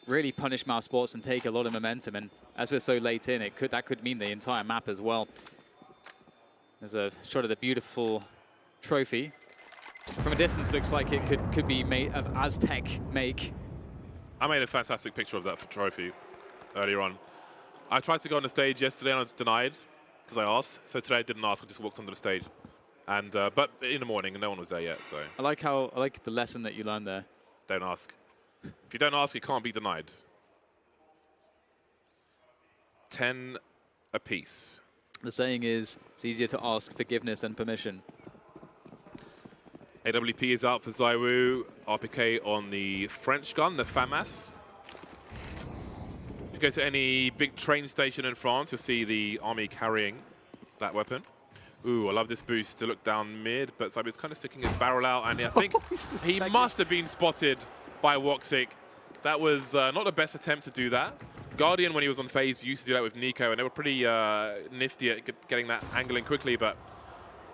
really punish Mousesports and take a lot of momentum. And as we're so late in, that could mean the entire map as well. There's a shot of the beautiful trophy. From a distance, looks like it could be made of Aztec make. I made a fantastic picture of that trophy earlier on. I tried to go on the stage yesterday and I was denied because I asked. So today I didn't ask, I just walked onto the stage. And but in the morning, and no one was there yet. So I like the lesson that you learned there. Don't ask. If you don't ask, you can't be denied. 10 apiece. The saying is, it's easier to ask forgiveness than permission. AWP is out for Zywoo. RPK on the French gun, the FAMAS. If you go to any big train station in France, you'll see the army carrying that weapon. Ooh, I love this boost to look down mid, but Zywoo's kind of sticking his barrel out, and I think he must have been spotted by Woxic. That was not the best attempt to do that. Guardian, when he was on phase, used to do that with Nico, and they were pretty nifty at getting that angle in quickly, but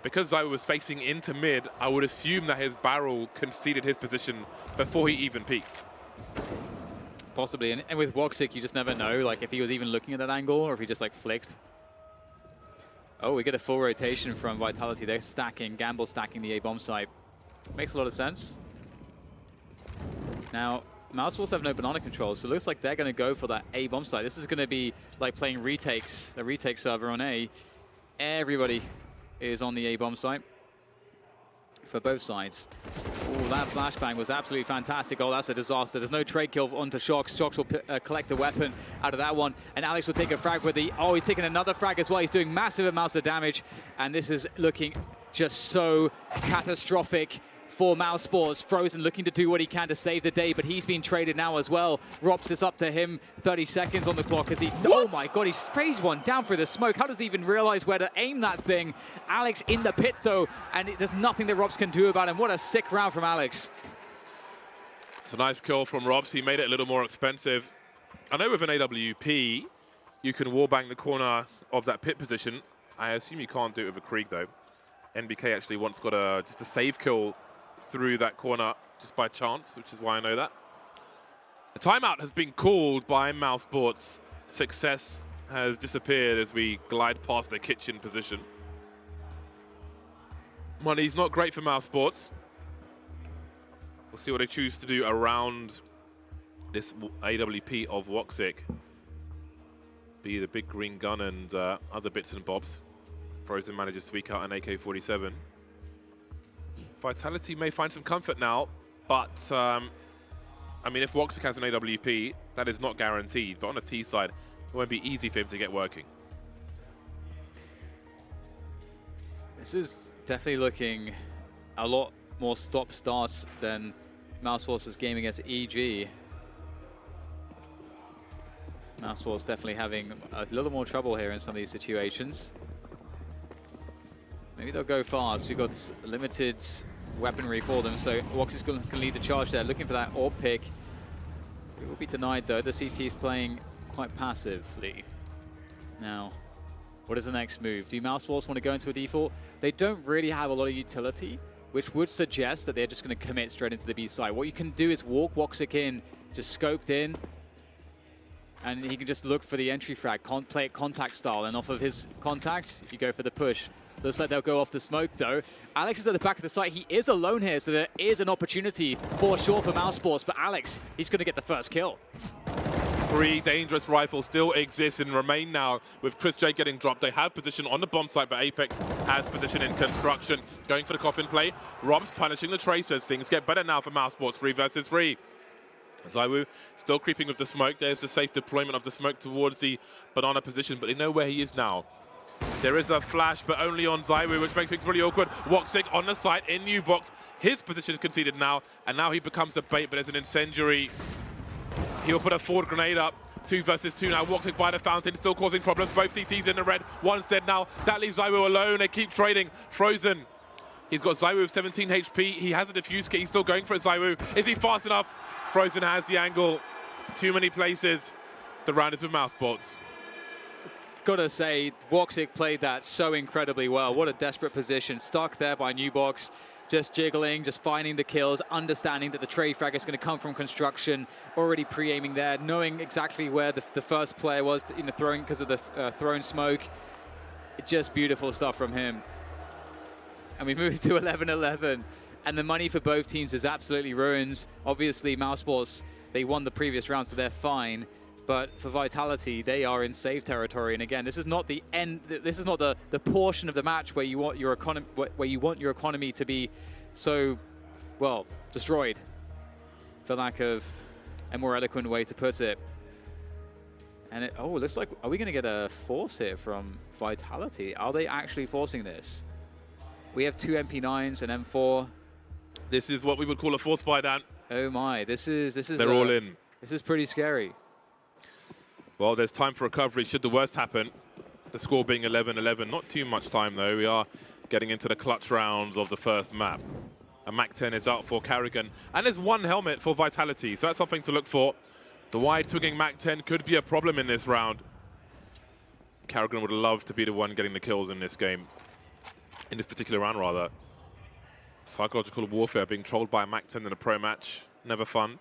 because Zywoo was facing into mid, I would assume that his barrel conceded his position before he even peeks. Possibly, and with Woxic, you just never know, like if he was even looking at that angle or if he just like flicked. Oh, we get a full rotation from Vitality. They're stacking, Gamble stacking the A-bomb site. Makes a lot of sense. Now, Mousesports have no banana control, so it looks like they're going to go for that A-bomb site. This is going to be like playing retakes, a retake server on A. Everybody is on the A-bomb site for both sides. Oh, that flashbang was absolutely fantastic. Oh, that's a disaster. There's no trade kill onto Shox. Shox will collect the weapon out of that one, and Alex will take a frag with the... Oh, he's taking another frag as well. He's doing massive amounts of damage, and this is looking just so catastrophic for Mousesports. Frozen looking to do what he can to save the day, but he's been traded now as well. Rops is up to him. 30 seconds on the clock as he... Oh my god, he sprays one down through the smoke. How does he even realize where to aim that thing? Alex in the pit though, and there's nothing that Rops can do about him. What a sick round from Alex. It's a nice kill from Robs. He made it a little more expensive. I know with an AWP, you can wallbang the corner of that pit position. I assume you can't do it with a Krieg though. NBK actually once got just a save kill through that corner just by chance, which is why I know that. The timeout has been called by Mousesports. Success has disappeared as we glide past the kitchen position. Money's not great for Mousesports. We'll see what they choose to do around this AWP of Woxic. Be the big green gun and other bits and bobs. Frozen manages to tweak out an AK-47. Vitality may find some comfort now, but I mean, if Woxic has an AWP, that is not guaranteed. But on the T side, it won't be easy for him to get working. This is definitely looking a lot more stop-starts than Mousesports' game against EG. Mousesports definitely having a little more trouble here in some of these situations. Maybe they'll go fast. We've got limited weaponry for them, so Woxic's going to lead the charge there, looking for that AWP pick. It will be denied though. The CT is playing quite passively. Now, what is the next move? Do Mousesports want to go into a default? They don't really have a lot of utility, which would suggest that they're just going to commit straight into the B side. What you can do is walk Woxic in, just scoped in, and he can just look for the entry frag, play it contact style, and off of his contacts, you go for the push. Looks like they'll go off the smoke though. Alex is at the back of the site. He is alone here, so there is an opportunity for sure for Mousesports, but Alex, he's going to get the first kill. 3 dangerous rifles still exist and remain now with Chris J getting dropped. They have position on the bomb site, but Apex has position in construction. Going for the coffin play. Rob's punishing the tracers. Things get better now for Mousesports. 3 versus 3. Zywoo still creeping with the smoke. There's the safe deployment of the smoke towards the banana position, but they know where he is now. There is a flash, but only on Zywoo, which makes things really awkward. Woxic on the site in new box. His position is conceded now, and now he becomes the bait, but there's an incendiary. He will put a forward grenade up. 2 versus 2 now. Woxic by the fountain, still causing problems. Both DTs in the red. One's dead now. That leaves ZywOo alone. They keep trading. Frozen. He's got ZywOo with 17 HP. He has a defuse kit. He's still going for it, ZywOo. Is he fast enough? Frozen has the angle. Too many places. The round is with Mousesports. Gotta say, Woxic played that so incredibly well. What a desperate position. Stuck there by Nubox. Just jiggling, just finding the kills, understanding that the trade frag is going to come from construction, already pre-aiming there, knowing exactly where the first player was, throwing because of the thrown smoke. Just beautiful stuff from him. And we move to 11-11, and the money for both teams is absolutely ruined. Obviously, Mousesports, they won the previous round, so they're fine. But for Vitality, they are in safe territory. And again, this is not the end. This is not the portion of the match where you want your economy to be so, well, destroyed, for lack of a more eloquent way to put it. And it looks like, are we going to get a force here from Vitality? Are they actually forcing this? We have 2 MP9s and M4. This is what we would call a force buy, Dan. Oh my, this is. They're all in. This is pretty scary. Well, there's time for recovery should the worst happen. The score being 11-11. Not too much time, though. We are getting into the clutch rounds of the first map. A MAC-10 is out for Carrigan. And there's 1 helmet for Vitality, so that's something to look for. The wide-swinging MAC-10 could be a problem in this round. Carrigan would love to be the one getting the kills in this game. In this particular round, rather. Psychological warfare, being trolled by a MAC-10 in a pro match. Never fun.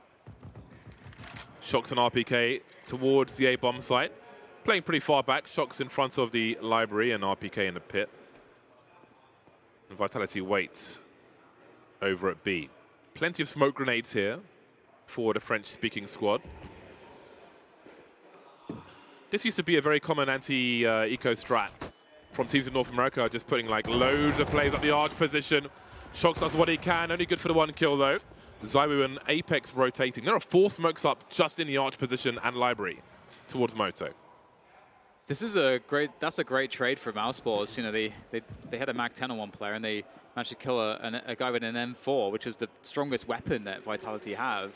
Shox and RPK towards the A-bomb site. Playing pretty far back. Shox in front of the library and RPK in the pit. And Vitality waits over at B. Plenty of smoke grenades here for the French-speaking squad. This used to be a very common anti-eco strat from teams in North America, just putting like loads of plays at the arch position. Shox does what he can, only good for the 1 kill though. ZywOo and Apex rotating. There are 4 smokes up just in the arch position and library towards Moto. This is that's a great trade for Mousesports. They had a MAC-10 on one player and they managed to kill a guy with an M4, which is the strongest weapon that Vitality have.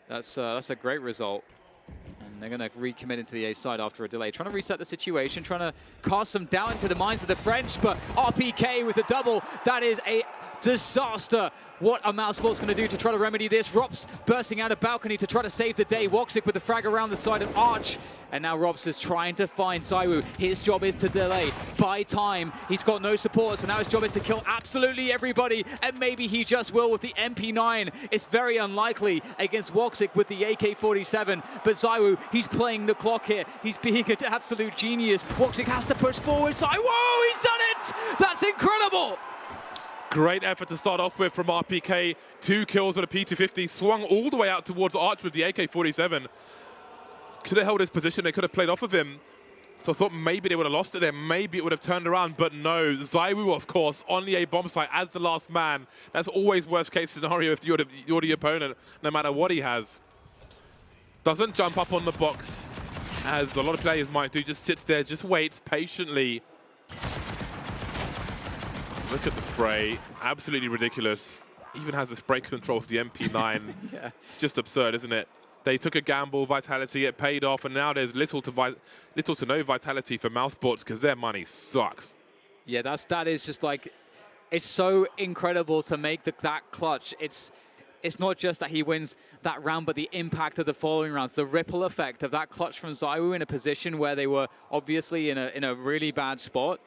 That's a great result. And they're going to recommit into the A side after a delay. Trying to reset the situation, trying to cast some doubt into the minds of the French, but RPK with a double, that is a disaster. What are Mousesports going to do to try to remedy this? Rops bursting out of balcony to try to save the day. Woxic with the frag around the side of Arch. And now Rops is trying to find ZywOo. His job is to delay, buy time. He's got no support, so now his job is to kill absolutely everybody. And maybe he just will with the MP9. It's very unlikely against Woxic with the AK-47. But ZywOo, he's playing the clock here. He's being an absolute genius. Woxic has to push forward. ZywOo, he's done it! That's incredible! Great effort to start off with from RPK. 2 kills with a P250. Swung all the way out towards Arch with the AK-47. Could have held his position. They could have played off of him. So I thought maybe they would have lost it there. Maybe it would have turned around. But no. ZywOo, of course, on the A-bomb site as the last man. That's always worst-case scenario if you're the opponent, no matter what he has. Doesn't jump up on the box, as a lot of players might do. Just sits there, just waits patiently. Look at the spray. Absolutely ridiculous. Even has the spray control of the MP9. Yeah. It's just absurd, isn't it? They took a gamble, Vitality, it paid off, and now there's little to no Vitality for Mousesports because their money sucks. Yeah, that is just like, it's so incredible to make that clutch. It's not just that he wins that round, but the impact of the following rounds, the ripple effect of that clutch from ZywOo in a position where they were obviously in a really bad spot.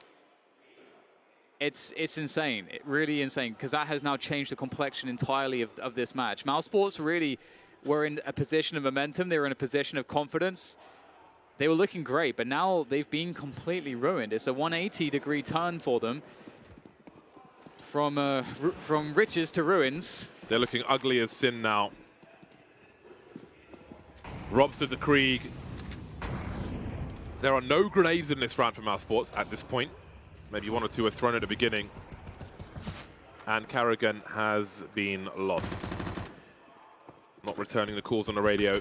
It's insane, really insane, because that has now changed the complexion entirely of this match. Mousesports really were in a position of momentum. They were in a position of confidence. They were looking great, but now they've been completely ruined. It's a 180-degree turn for them from riches to ruins. They're looking ugly as sin now. Robs to the Krieg. There are no grenades in this round for Mousesports at this point. Maybe 1 or 2 are thrown at the beginning. And Carrigan has been lost. Not returning the calls on the radio.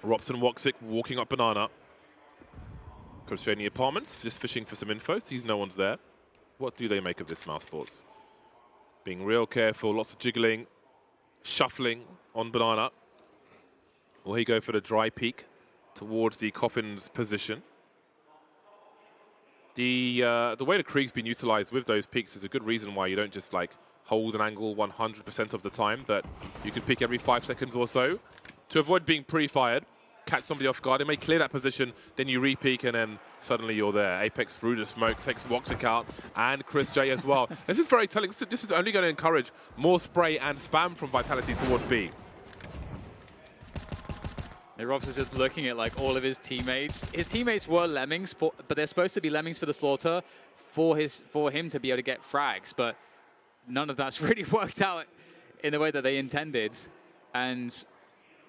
Robson Woxic walking up Banana. Crocheting the apartments, just fishing for some info, sees no one's there. What do they make of this, Mousesports? Being real careful, lots of jiggling, shuffling on Banana. Will he go for the dry peek towards the Coffin's position? The way the Krieg's been utilized with those peeks is a good reason why you don't just like hold an angle 100% of the time, but you can peek every 5 seconds or so to avoid being pre-fired, catch somebody off guard. They may clear that position, then you re-peek, and then suddenly you're there. Apex through the smoke, takes Woxic out, and Chris J as well. This is very telling. This is only going to encourage more spray and spam from Vitality towards B. Robs is just looking at like all of his teammates. His teammates were lemmings, but they're supposed to be lemmings for the slaughter for him to be able to get frags. But none of that's really worked out in the way that they intended. And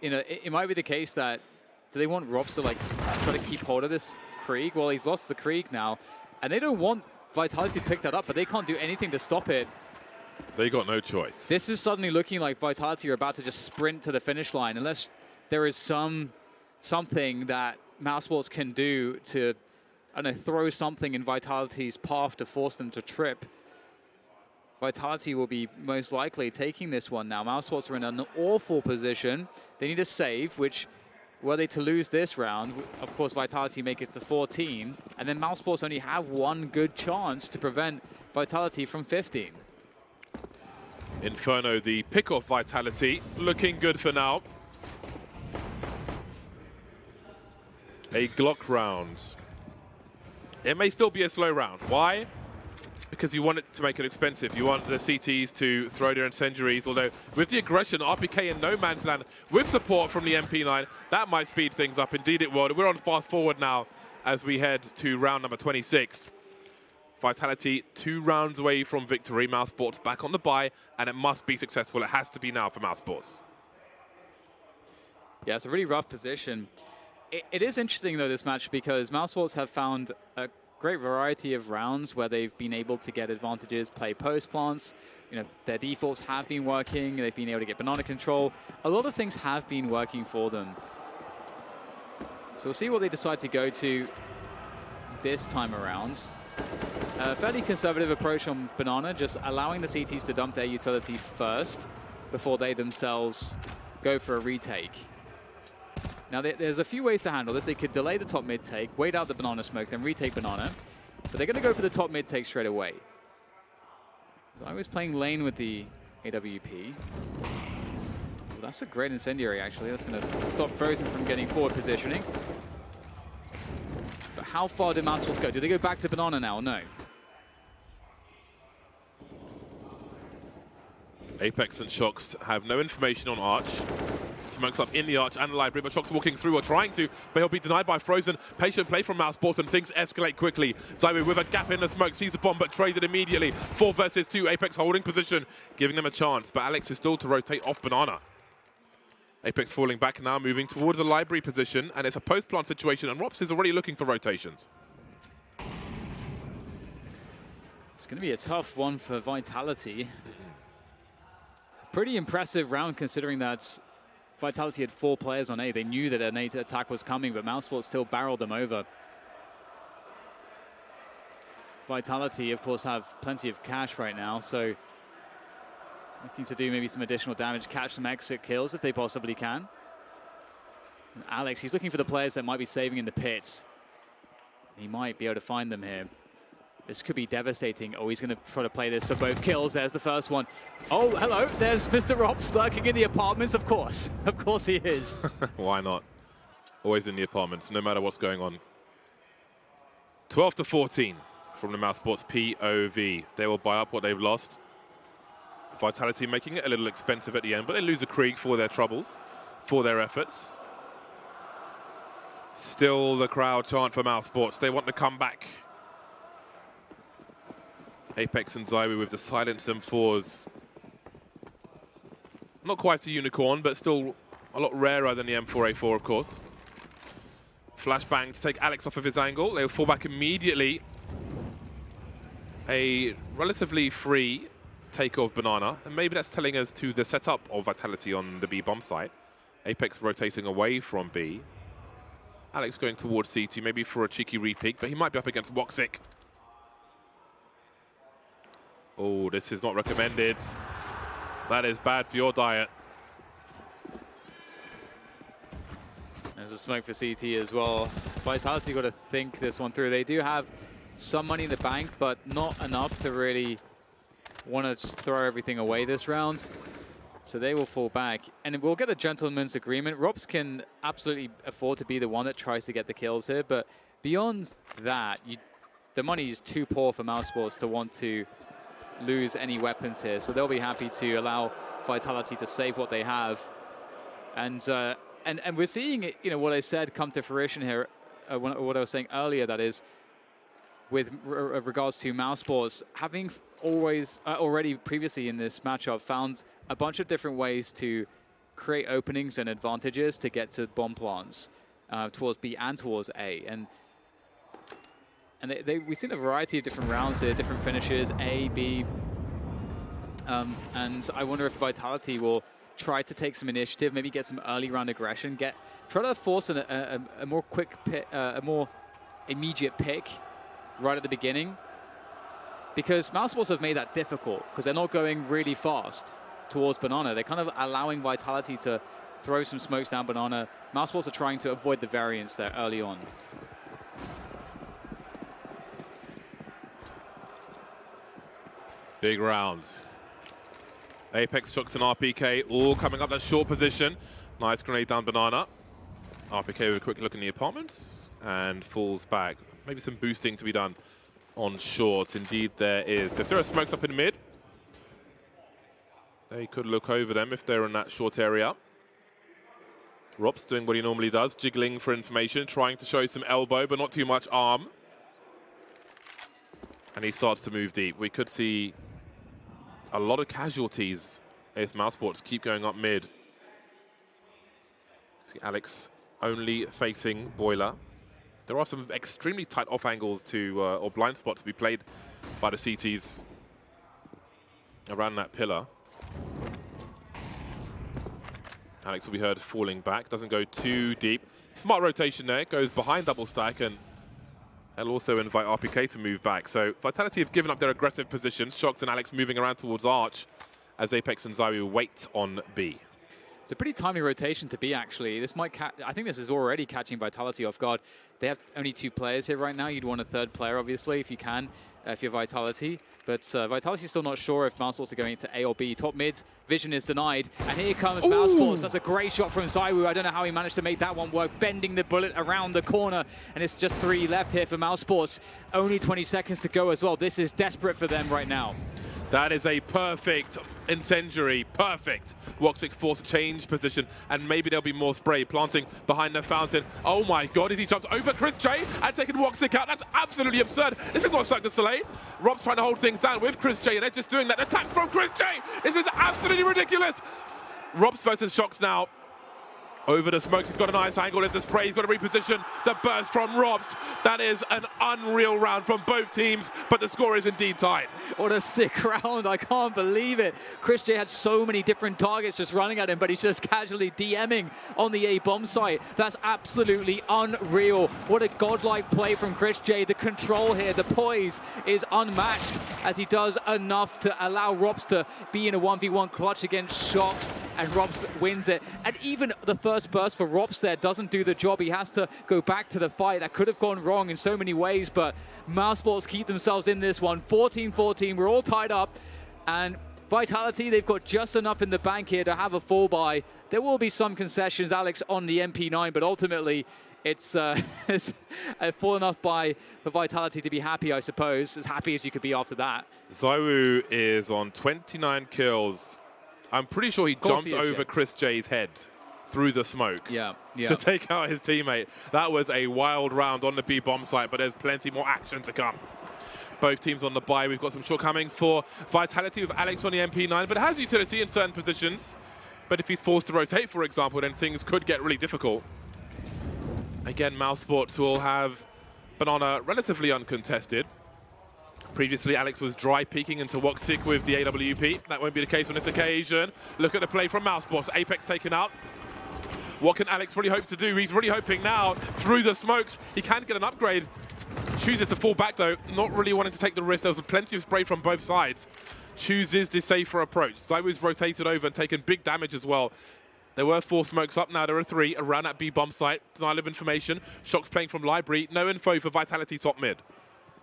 you know, it might be the case that do they want Robs to like try to keep hold of this Krieg? Well, he's lost the Krieg now, and they don't want Vitality to pick that up, but they can't do anything to stop it. They got no choice. This is suddenly looking like Vitality are about to just sprint to the finish line, unless there is something that Mousesports can do to, I don't know, throw something in Vitality's path to force them to trip. Vitality will be most likely taking this one now. Mousesports are in an awful position. They need a save, which, were they to lose this round, of course Vitality make it to 14, and then Mousesports only have one good chance to prevent Vitality from 15. Inferno, the pick off Vitality, looking good for now. A Glock round. It may still be a slow round. Why? Because you want it to make it expensive. You want the CTs to throw their incendiaries, although with the aggression, RPK in no man's land, with support from the MP9, that might speed things up. Indeed it will. We're on fast forward now as we head to round number 26. Vitality 2 rounds away from victory. Mousesports back on the bye, and it must be successful. It has to be now for Mousesports. Yeah, it's a really rough position. It is interesting, though, this match, because Mousesports have found a great variety of rounds where they've been able to get advantages, play post plants. You know, their defaults have been working. They've been able to get banana control. A lot of things have been working for them. So we'll see what they decide to go to this time around. A fairly conservative approach on banana, just allowing the CTs to dump their utility first before they themselves go for a retake. Now, there's a few ways to handle this. They could delay the top mid take, wait out the banana smoke, then retake banana. But they're going to go for the top mid take straight away. So I was playing lane with the AWP. Well, that's a great incendiary, actually. That's going to stop Frozen from getting forward positioning. But how far do Mousesports go? Do they go back to banana now? No. Apex and Shox have no information on Arch. Smokes up in the Arch and the library, but Shox walking through or trying to, but he'll be denied by Frozen. Patient play from Mousesports and things escalate quickly. Zywoo with a gap in the smoke, sees the bomb but traded immediately. 4 versus 2, Apex holding position, giving them a chance, but Alex is still to rotate off banana. Apex falling back now, moving towards a library position, and it's a post-plant situation, and Rops is already looking for rotations. It's going to be a tough one for Vitality. Pretty impressive round considering that Vitality had 4 players on A. They knew that an A attack was coming, but Mousesports still barreled them over. Vitality, of course, have plenty of cash right now, so looking to do maybe some additional damage, catch some exit kills if they possibly can. And Alex, he's looking for the players that might be saving in the pits. He might be able to find them here. This could be devastating. Oh, he's going to try to play this for both kills. There's the first one. Oh, hello. There's Mr. Rops lurking in the apartments, of course. Of course he is. Why not? Always in the apartments, no matter what's going on. 12-14 from the Mousesports POV. They will buy up what they've lost. Vitality making it a little expensive at the end, but they lose a Krieg for their troubles, for their efforts. Still the crowd chant for Mousesports. They want to come back. Apex and Zywoo with the silence M4s. Not quite a unicorn, but still a lot rarer than the M4A4, of course. Flashbang to take Alex off of his angle. They'll fall back immediately. A relatively free take of banana, and maybe that's telling us to the setup of Vitality on the B bomb site. Apex rotating away from B. Alex going towards C2, maybe for a cheeky re-peek, but he might be up against Woxic. Oh, this is not recommended. That is bad for your diet. There's a smoke for CT as well. Vitality got to think this one through. They do have some money in the bank, but not enough to really want to just throw everything away this round. So they will fall back. And we'll get a gentleman's agreement. Robs can absolutely afford to be the one that tries to get the kills here, but beyond that, the money is too poor for Mousesports to want to lose any weapons here. So they'll be happy to allow Vitality to save what they have. And we're seeing, you know, what I said come to fruition here, what I was saying earlier, that is, with regards to Mousesports, having already previously in this matchup found a bunch of different ways to create openings and advantages to get to bomb plants towards B and towards A. And we've seen a variety of different rounds here, different finishes, A, B. And I wonder if Vitality will try to take some initiative, maybe get some early round aggression, try to force a more quick pick, a more immediate pick right at the beginning. Because Mousesports have made that difficult, because they're not going really fast towards Banana. They're kind of allowing Vitality to throw some smokes down Banana. Mousesports are trying to avoid the variance there early on. Big rounds. Apex, Shox, and RPK all coming up that short position. Nice grenade down Banana. RPK with a quick look in the apartments and falls back. Maybe some boosting to be done on short. Indeed, there is. If there are smokes up in mid, they could look over them if they're in that short area. Rob's doing what he normally does, jiggling for information, trying to show some elbow, but not too much arm. And he starts to move deep. We could see a lot of casualties if Mousesports keep going up mid. See Alex only facing Boiler. There are some extremely tight off angles to or blind spots to be played by the CTs around that pillar. Alex will be heard falling back. Doesn't go too deep. Smart rotation there. Goes behind double stack, and that'll also invite RPK to move back. So Vitality have given up their aggressive positions. Shox and Alex moving around towards Arch as Apex and Zywoo wait on B. It's a pretty timely rotation to be, actually. This might I think this is already catching Vitality off guard. They have only 2 players here right now. You'd want a 3rd player, obviously, if you can, if you're Vitality. But Vitality's still not sure if Mousesports are going to A or B. Top mid, vision is denied. And here comes Mousesports. That's a great shot from Zywoo. I don't know how he managed to make that one work, bending the bullet around the corner. And it's just 3 left here for Mousesports. Only 20 seconds to go as well. This is desperate for them right now. That is a perfect incendiary, perfect. Woxic forced to change position, and maybe there'll be more spray planting behind the fountain. Oh my god, as he jumps over Chris J and taking Woxic out. That's absolutely absurd. This is not Cirque du Soleil. Rob's trying to hold things down with Chris J, and they're just doing that. Attack from Chris J. This is absolutely ridiculous. Robs versus Shox now. Over the smokes, he's got a nice angle. There's the spray, he's got to reposition. The burst from Robs. That is an unreal round from both teams, but the score is indeed tied. What a sick round, I can't believe it. Chris J had so many different targets just running at him, but he's just casually DMing on the A bomb site. That's absolutely unreal. What a godlike play from Chris J. The control here, the poise is unmatched as he does enough to allow Robs to be in a 1v1 clutch against Shox, and Robs wins it. And even the first burst for Robs there doesn't do the job. He has to go back to the fight. That could have gone wrong in so many ways, but Mousesports keep themselves in this one. 14-14, we're all tied up, and Vitality, they've got just enough in the bank here to have a fall by. There will be some concessions, Alex, on the MP9, but ultimately it's a full enough buy for Vitality to be happy, I suppose, as happy as you could be after that. Zywoo is on 29 kills. I'm pretty sure he jumped over Chris J's head through the smoke to take out his teammate. That was a wild round on the B bomb site, but there's plenty more action to come. Both teams on the bye. We've got some shortcomings for Vitality with Alex on the MP9, but it has utility in certain positions. But if he's forced to rotate, for example, then things could get really difficult. Again, Mousesports will have Banana relatively uncontested. Previously, Alex was dry peeking into Woxic with the AWP. That won't be the case on this occasion. Look at the play from Mousesports. Apex taken out. What can Alex really hope to do? He's really hoping now, through the smokes, he can get an upgrade. Chooses to fall back, though, not really wanting to take the risk. There was plenty of spray from both sides. Chooses the safer approach. Zywoo's rotated over and taken big damage as well. There were 4 smokes up, now there are 3 around that B bomb site. Denial of information. Shox playing from library. No info for Vitality top mid.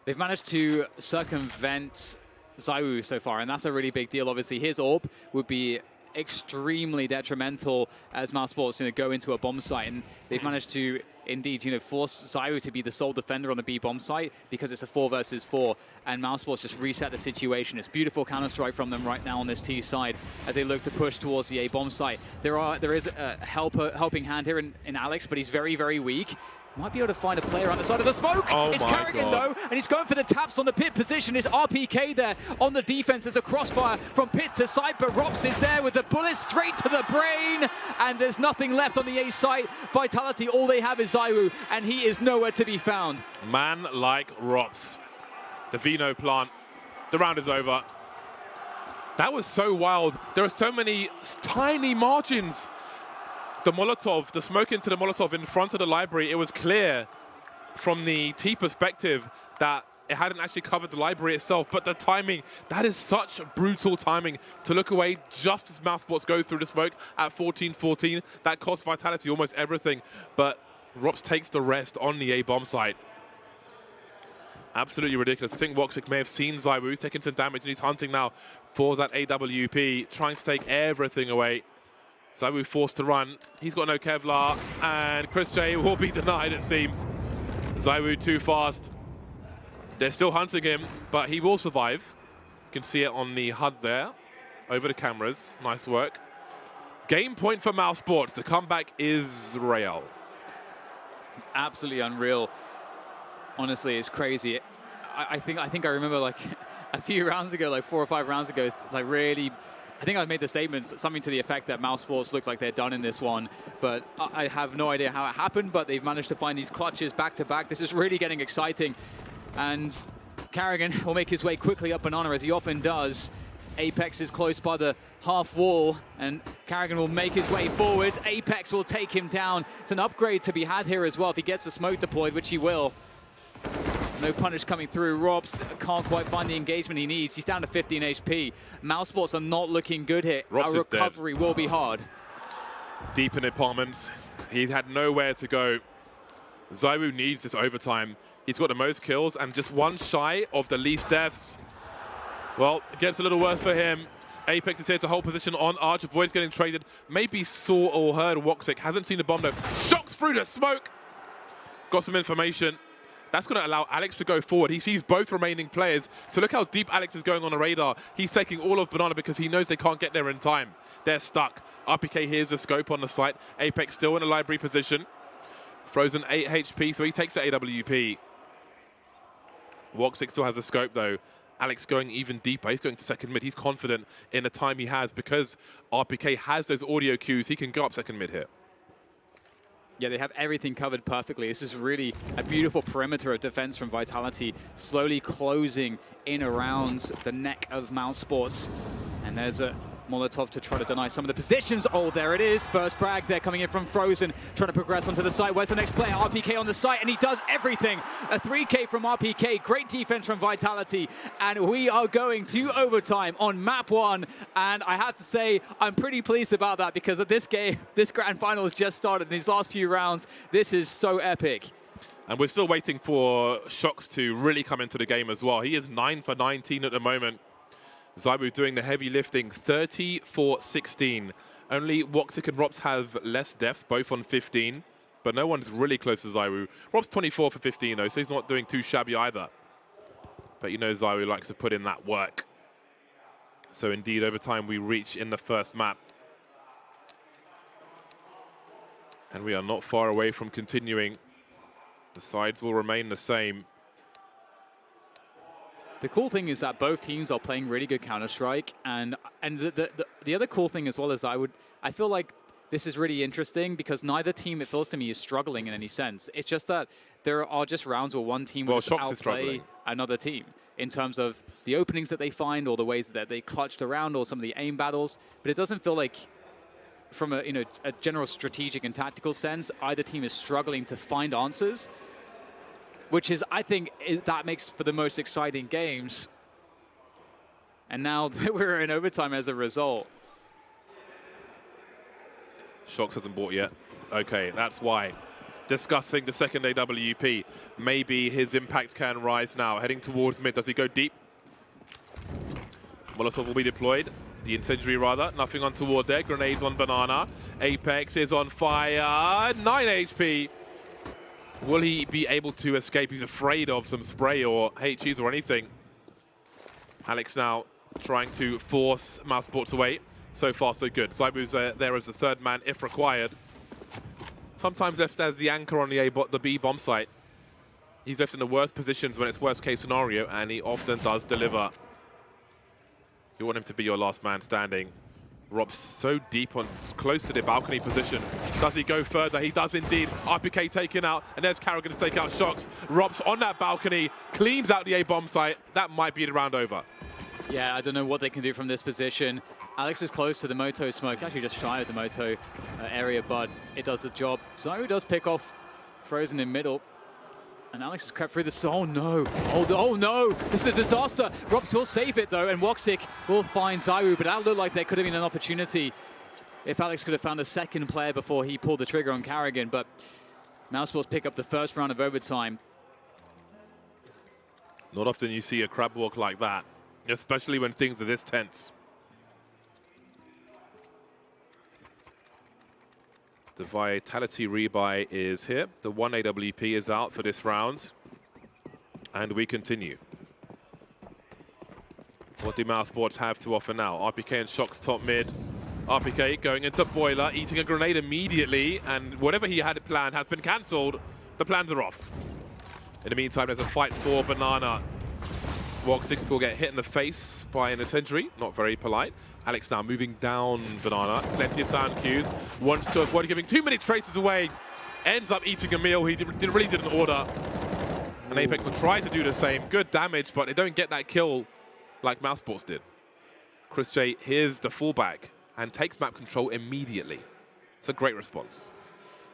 They've managed to circumvent ZywOo so far, and that's a really big deal. Obviously, his AWP would be extremely detrimental as Mousesports go into a bomb site, and they've managed to indeed force ZywOo to be the sole defender on the B bomb site because it's a 4 versus 4, and Mousesports just reset the situation. It's beautiful counter-strike from them right now on this T side as they look to push towards the A bomb site. There is a helping hand here in Alex, but he's very, very weak. Might be able to find a player on the side of the smoke. Oh, it's Carrigan, though, and he's going for the taps on the pit position. It's RPK there on the defense. There's a crossfire from pit to side, but Rops is there with the bullet straight to the brain, and there's nothing left on the A site. Vitality, all they have is ZywOo, and he is nowhere to be found. Man like Rops. The Vino plant. The round is over. That was so wild. There are so many tiny margins. The Molotov, the smoke into the Molotov in front of the library, it was clear from the T perspective that it hadn't actually covered the library itself, but the timing, that is such brutal timing to look away just as Mousesports go through the smoke at 14-14. That cost Vitality almost everything, but Rops takes the rest on the A bomb site. Absolutely ridiculous. I think Woxic may have seen ZywOo. He's taking some damage, and he's hunting now for that AWP, trying to take everything away. ZywOo forced to run. He's got no Kevlar, and Chris J will be denied, it seems. ZywOo too fast. They're still hunting him, but he will survive. You can see it on the HUD there, over the cameras. Nice work. Game point for Mousesports. The comeback is real. Absolutely unreal. Honestly, it's crazy. I think I remember like a few rounds ago, like 4 or 5 rounds ago, like really. I think I made the statements, something to the effect that Mousesports look like they're done in this one, but I have no idea how it happened, but they've managed to find these clutches back to back. This is really getting exciting, and Carrigan will make his way quickly up Banana, as he often does. Apex is close by the half wall, and Carrigan will make his way forward. Apex will take him down. It's an upgrade to be had here as well if he gets the smoke deployed, which he will. No punish coming through. Robs can't quite find the engagement he needs. He's down to 15 HP. Mousesports are not looking good here. Robs Our recovery will be hard. Deep in apartments. He had nowhere to go. ZywOo needs this overtime. He's got the most kills and just one shy of the least deaths. Well, it gets a little worse for him. Apex is here to hold position on Arch. Void's getting traded. Maybe saw or heard Woxic. Hasn't seen the bomb though. Shocks through the smoke. Got some information. That's going to allow Alex to go forward. He sees both remaining players. So look how deep Alex is going on the radar. He's taking all of Banana because he knows they can't get there in time. They're stuck. RPK hears a scope on the site. Apex still in a library position. Frozen 8 HP, so he takes the AWP. Woxic still has a scope though. Alex going even deeper. He's going to second mid. He's confident in the time he has because RPK has those audio cues. He can go up second mid here. Yeah, they have everything covered perfectly. This is really a beautiful perimeter of defense from Vitality, slowly closing in around the neck of Mousesports. And there's a Molotov to try to deny some of the positions. Oh, there it is. First frag there coming in from Frozen, trying to progress onto the site. Where's the next player? RPK on the site, and he does everything. A 3K from RPK. Great defense from Vitality. And we are going to overtime on map 1. And I have to say, I'm pretty pleased about that because of this game, this grand final has just started. In these last few rounds, this is so epic. And we're still waiting for Shox to really come into the game as well. He is 9 for 19 at the moment. ZywOo doing the heavy lifting, 30 for 16. Only Woxic and Rops have less deaths, both on 15, but no one's really close to ZywOo. Rops 24 for 15 though, so he's not doing too shabby either. But you know ZywOo likes to put in that work. So indeed, over time we reach in the first map. And we are not far away from continuing. The sides will remain the same. The cool thing is that both teams are playing really good Counter-Strike, and the other cool thing as well is I feel like this is really interesting because neither team, it feels to me, is struggling in any sense. It's just that there are just rounds where one team will just outplay another team in terms of the openings that they find or the ways that they clutched around or some of the aim battles, but it doesn't feel like from a general strategic and tactical sense, either team is struggling to find answers, which is, I think, that makes for the most exciting games. And now we're in overtime as a result. Shox hasn't bought yet. Okay, that's why. Discussing the second AWP. Maybe his impact can rise now. Heading towards mid. Does he go deep? Molotov will be deployed. The incendiary rather. Nothing untoward there. Grenades on Banana. Apex is on fire. 9 HP. Will he be able to escape? He's afraid of some spray or HEs or anything. Alex now trying to force Mousesports away. So far, so good. Zaibu's there as the third man if required. Sometimes left as the anchor on the B bomb site. He's left in the worst positions when it's worst case scenario, and he often does deliver. You want him to be your last man standing. Rob's so deep on close to the balcony position. Does he go further? He does indeed. RPK taken out, and there's Carragher to take out Shox. Rob's on that balcony, cleans out the A bomb site. That might be the round over. Yeah, I don't know what they can do from this position. Alex is close to the Moto smoke, actually just shy of the Moto area, but it does the job. Zayu does pick off Frozen in middle. And Alex has crept through the... Oh, no. Oh, no. This is a disaster. Robs will save it, though, and Woxic will find Zayu, but that looked like there could have been an opportunity if Alex could have found a second player before he pulled the trigger on Carragher, but Mousesports pick up the first round of overtime. Not often you see a crab walk like that, especially when things are this tense. The Vitality rebuy is here. The 1 AWP is out for this round. And we continue. What do Mousesports have to offer now? RPK and Shox top mid. RPK going into Boiler, eating a grenade immediately, and whatever he had planned has been cancelled. The plans are off. In the meantime, there's a fight for Banana. Woxic will get hit in the face by an incendiary. Not very polite. Alex now moving down Banana. Plenty of sound cues. Wants to avoid giving too many traces away. Ends up eating a meal he really didn't order. And Apex will try to do the same. Good damage, but they don't get that kill like Mousesports did. Chris J hears the fullback and takes map control immediately. It's a great response.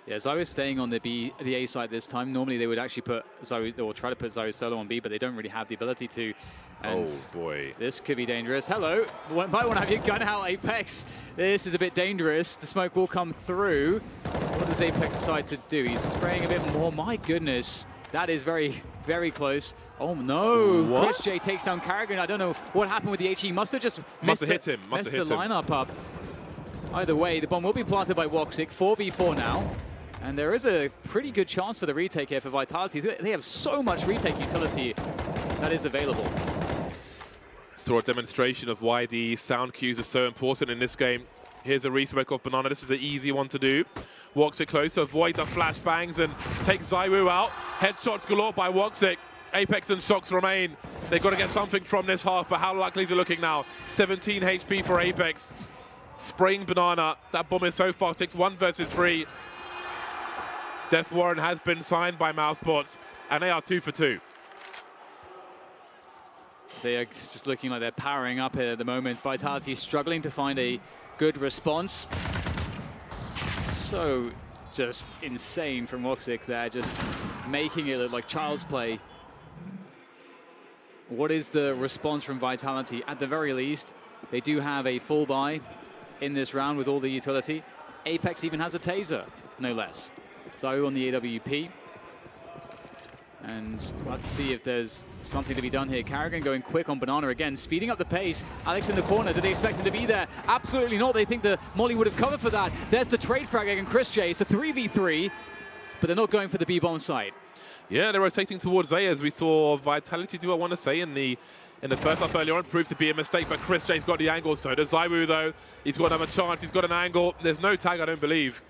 Yeah, Zayu is staying on the A side this time. Normally they would actually put Zayu, or try to put Zayu solo on B, but they don't really have the ability to. And oh boy. This could be dangerous. Hello, might want to have your gun out, Apex. This is a bit dangerous. The smoke will come through. What does Apex decide to do? He's spraying a bit more. My goodness, that is very, very close. Oh no, what? Chris J takes down Carragher. I don't know what happened with the HE. Must have just messed the lineup up. Either way, the bomb will be planted by Woxic. 4v4 now. And there is a pretty good chance for the retake here for Vitality. They have so much retake utility that is available. Saw a demonstration of why the sound cues are so important in this game. Here's a resmoke of Banana. This is an easy one to do. Woxic close to avoid the flashbangs and take Zayu out. Headshots galore by Woxic. Apex and Shox remain. They've got to get something from this half, but how likely is it looking now? 17 HP for Apex. Spraying Banana. That bomb is so fast. Takes 1 versus 3. Death Warrant has been signed by Mousesports, and they are 2 for 2. They are just looking like they're powering up here at the moment. Vitality struggling to find a good response. So just insane from Woxic there, just making it look like child's play. What is the response from Vitality? At the very least, they do have a full buy in this round with all the utility. Apex even has a taser, no less. Zayu on the AWP. And we'll have to see if there's something to be done here. Carragher going quick on Banana again, speeding up the pace. Alex in the corner, did they expect him to be there? Absolutely not. They think the Molly would have covered for that. There's the trade frag against Chris J. It's a 3v3, but they're not going for the B-bomb site. Yeah, they're rotating towards A, as we saw Vitality do, I want to say, in the first half earlier on. Proved to be a mistake, but Chris J's got the angle. So does Zayu, though. He's got another chance. He's got an angle. There's no tag, I don't believe.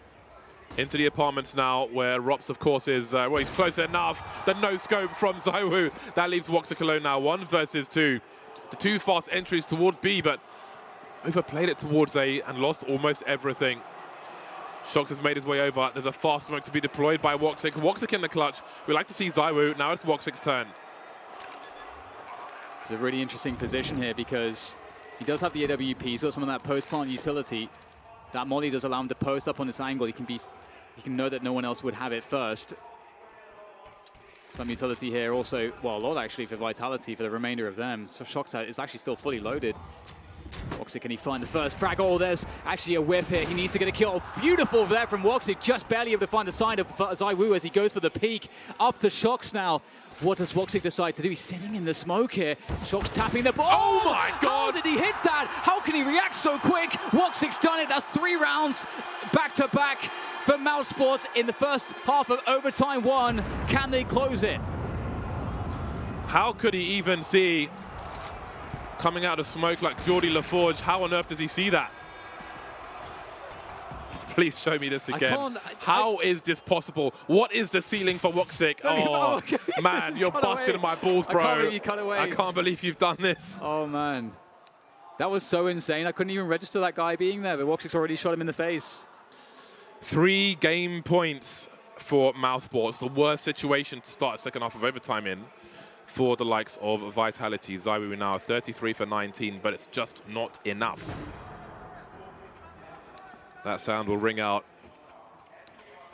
Into the apartments now, where Rops, of course, is, well, he's close enough. The no-scope from Zayu. That leaves Woxic alone now, 1 versus 2. The 2 fast entries towards B, but overplayed it towards A and lost almost everything. Shox has made his way over. There's a fast smoke to be deployed by Woxic. Woxic in the clutch. We like to see Zayu. Now it's Woxic's turn. It's a really interesting position here because he does have the AWP. He's got some of that post-plant utility. That Molly does allow him to post up on this angle. He can know that no one else would have it first. Some utility here also, well, a lot actually for Vitality for the remainder of them. So Shox is actually still fully loaded. Woxic Woxic, can he find the first frag? Oh, there's actually a whip here. He needs to get a kill. Beautiful there from Woxic, just barely able to find the sign of ZywOo as he goes for the peek. Up to Shox now. What does Woxic decide to do? He's sitting in the smoke here. Shox tapping the ball. Oh my God! How did he hit that? How can he react so quick? Woxic's done it. That's 3 rounds back to back for Mousesports in the first half of overtime 1. Can they close it? How could he even see coming out of smoke like Geordie LaForge? How on earth does he see that? Please show me this again. How is this possible? What is the ceiling for Woxic? Oh, okay. Man, you're busting my balls, bro. I can't believe you cut away. I can't believe you've done this. Oh, man. That was so insane. I couldn't even register that guy being there, but Woxic's already shot him in the face. 3 game points for Mousesports. The worst situation to start a second half of overtime in for the likes of Vitality. ZywOo now 33 for 19, but it's just not enough. That sound will ring out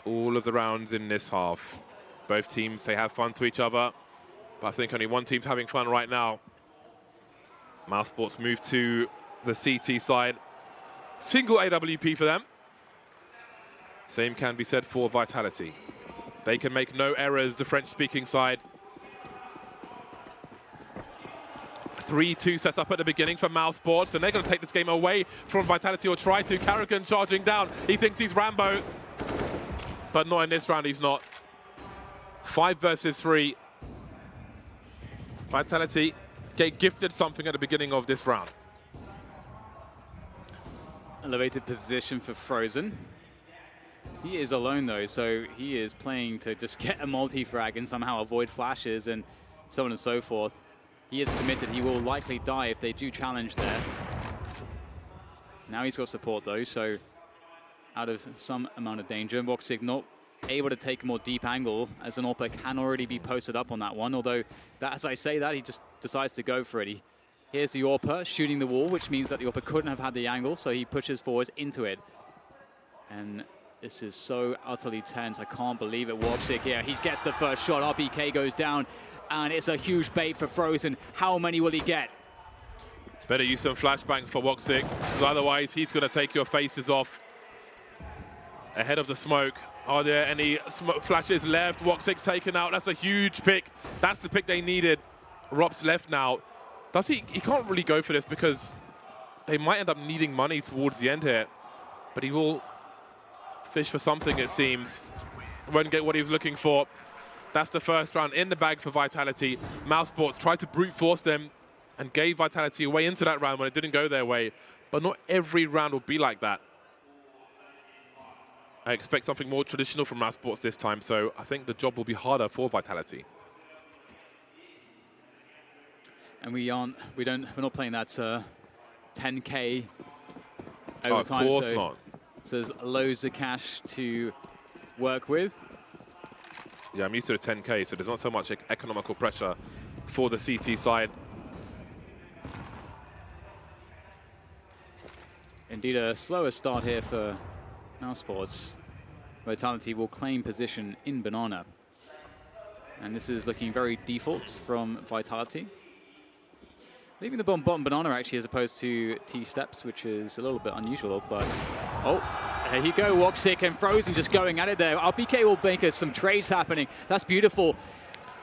all of the rounds in this half. Both teams say have fun to each other, but I think only one team's having fun right now. Mousesports move to the CT side. Single AWP for them. Same can be said for Vitality. They can make no errors, the French-speaking side. 3-2 set up at the beginning for Mousesports, and they're going to take this game away from Vitality, or try to. Karragan charging down. He thinks he's Rambo, but not in this round, he's not. 5 versus 3. Vitality get gifted something at the beginning of this round. Elevated position for Frozen. He is alone though, so he is playing to just get a multi-frag and somehow avoid flashes and so on and so forth. He is committed. He will likely die if they do challenge there. Now he's got support though, so out of some amount of danger. Woxic not able to take a more deep angle, as an AWPer can already be posted up on that one, although that, as I say that, he just decides to go for it. Here's the AWPer shooting the wall, which means that the AWPer couldn't have had the angle, so he pushes forwards into it. And this is so utterly tense. I can't believe it. Woxic here. He gets the first shot. RPK goes down, and it's a huge bait for Frozen. How many will he get? Better use some flashbangs for Woxic, because otherwise he's going to take your faces off ahead of the smoke. Are there any flashes left? Woxic's taken out. That's a huge pick. That's the pick they needed. Rop's left now. Does he? He can't really go for this because they might end up needing money towards the end here. But he will fish for something, it seems. Won't get what he was looking for. That's the first round in the bag for Vitality. Mousesports tried to brute force them and gave Vitality a way into that round when it didn't go their way. But not every round will be like that. I expect something more traditional from Mousesports this time, so I think the job will be harder for Vitality. And we're not playing that 10K Oh, overtime. of course not. So there's loads of cash to work with. Yeah, I'm used to the 10K, so there's not so much economical pressure for the CT side. Indeed, a slower start here for Mousesports. Vitality will claim position in Banana. And this is looking very default from Vitality. Leaving the bottom Banana actually, as opposed to T-steps, which is a little bit unusual, but... Oh, there you go, Woxic and Frozen just going at it there. RPK will make us some trades happening. That's beautiful.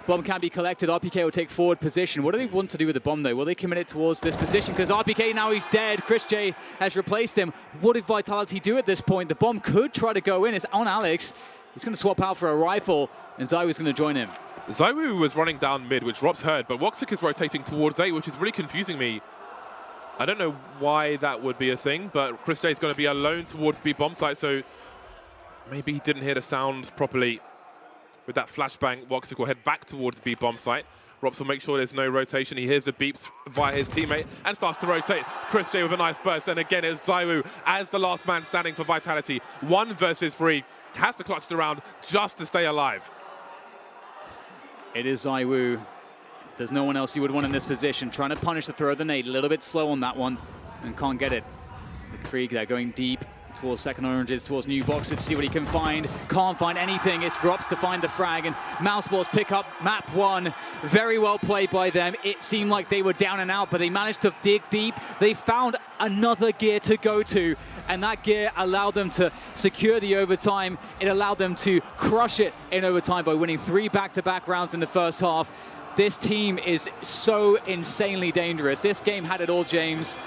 Bomb can be collected. RPK will take forward position. What do they want to do with the bomb, though? Will they commit it towards this position? Because RPK, now he's dead. Chris J has replaced him. What did Vitality do at this point? The bomb could try to go in. It's on Alex. He's going to swap out for a rifle, and ZywOo's going to join him. ZywOo was running down mid, which Rob's heard, but Woxic is rotating towards A, which is really confusing me. I don't know why that would be a thing, but Chris J is going to be alone towards B bomb site, so maybe he didn't hear the sounds properly. With that flashbang, Woxic will head back towards B bomb site. Robs will make sure there's no rotation. He hears the beeps via his teammate and starts to rotate. Chris J with a nice burst, and again it's ZywOo as the last man standing for Vitality. 1 versus 3, has to clutch the round just to stay alive. It is ZywOo. There's no one else you would want in this position. Trying to punish the throw of the nade. A little bit slow on that one and can't get it. The Krieg there going deep. towards second oranges, towards new boxes to see what he can find. Can't find anything. It's Drops to find the frag, and Mousesports pick up map 1. Very well played by them. It seemed like they were down and out, but they managed to dig deep. They found another gear to go to, and that gear allowed them to secure the overtime. It allowed them to crush it in overtime by winning 3 back-to-back rounds in the first half. This team is so insanely dangerous. This game had it all, James.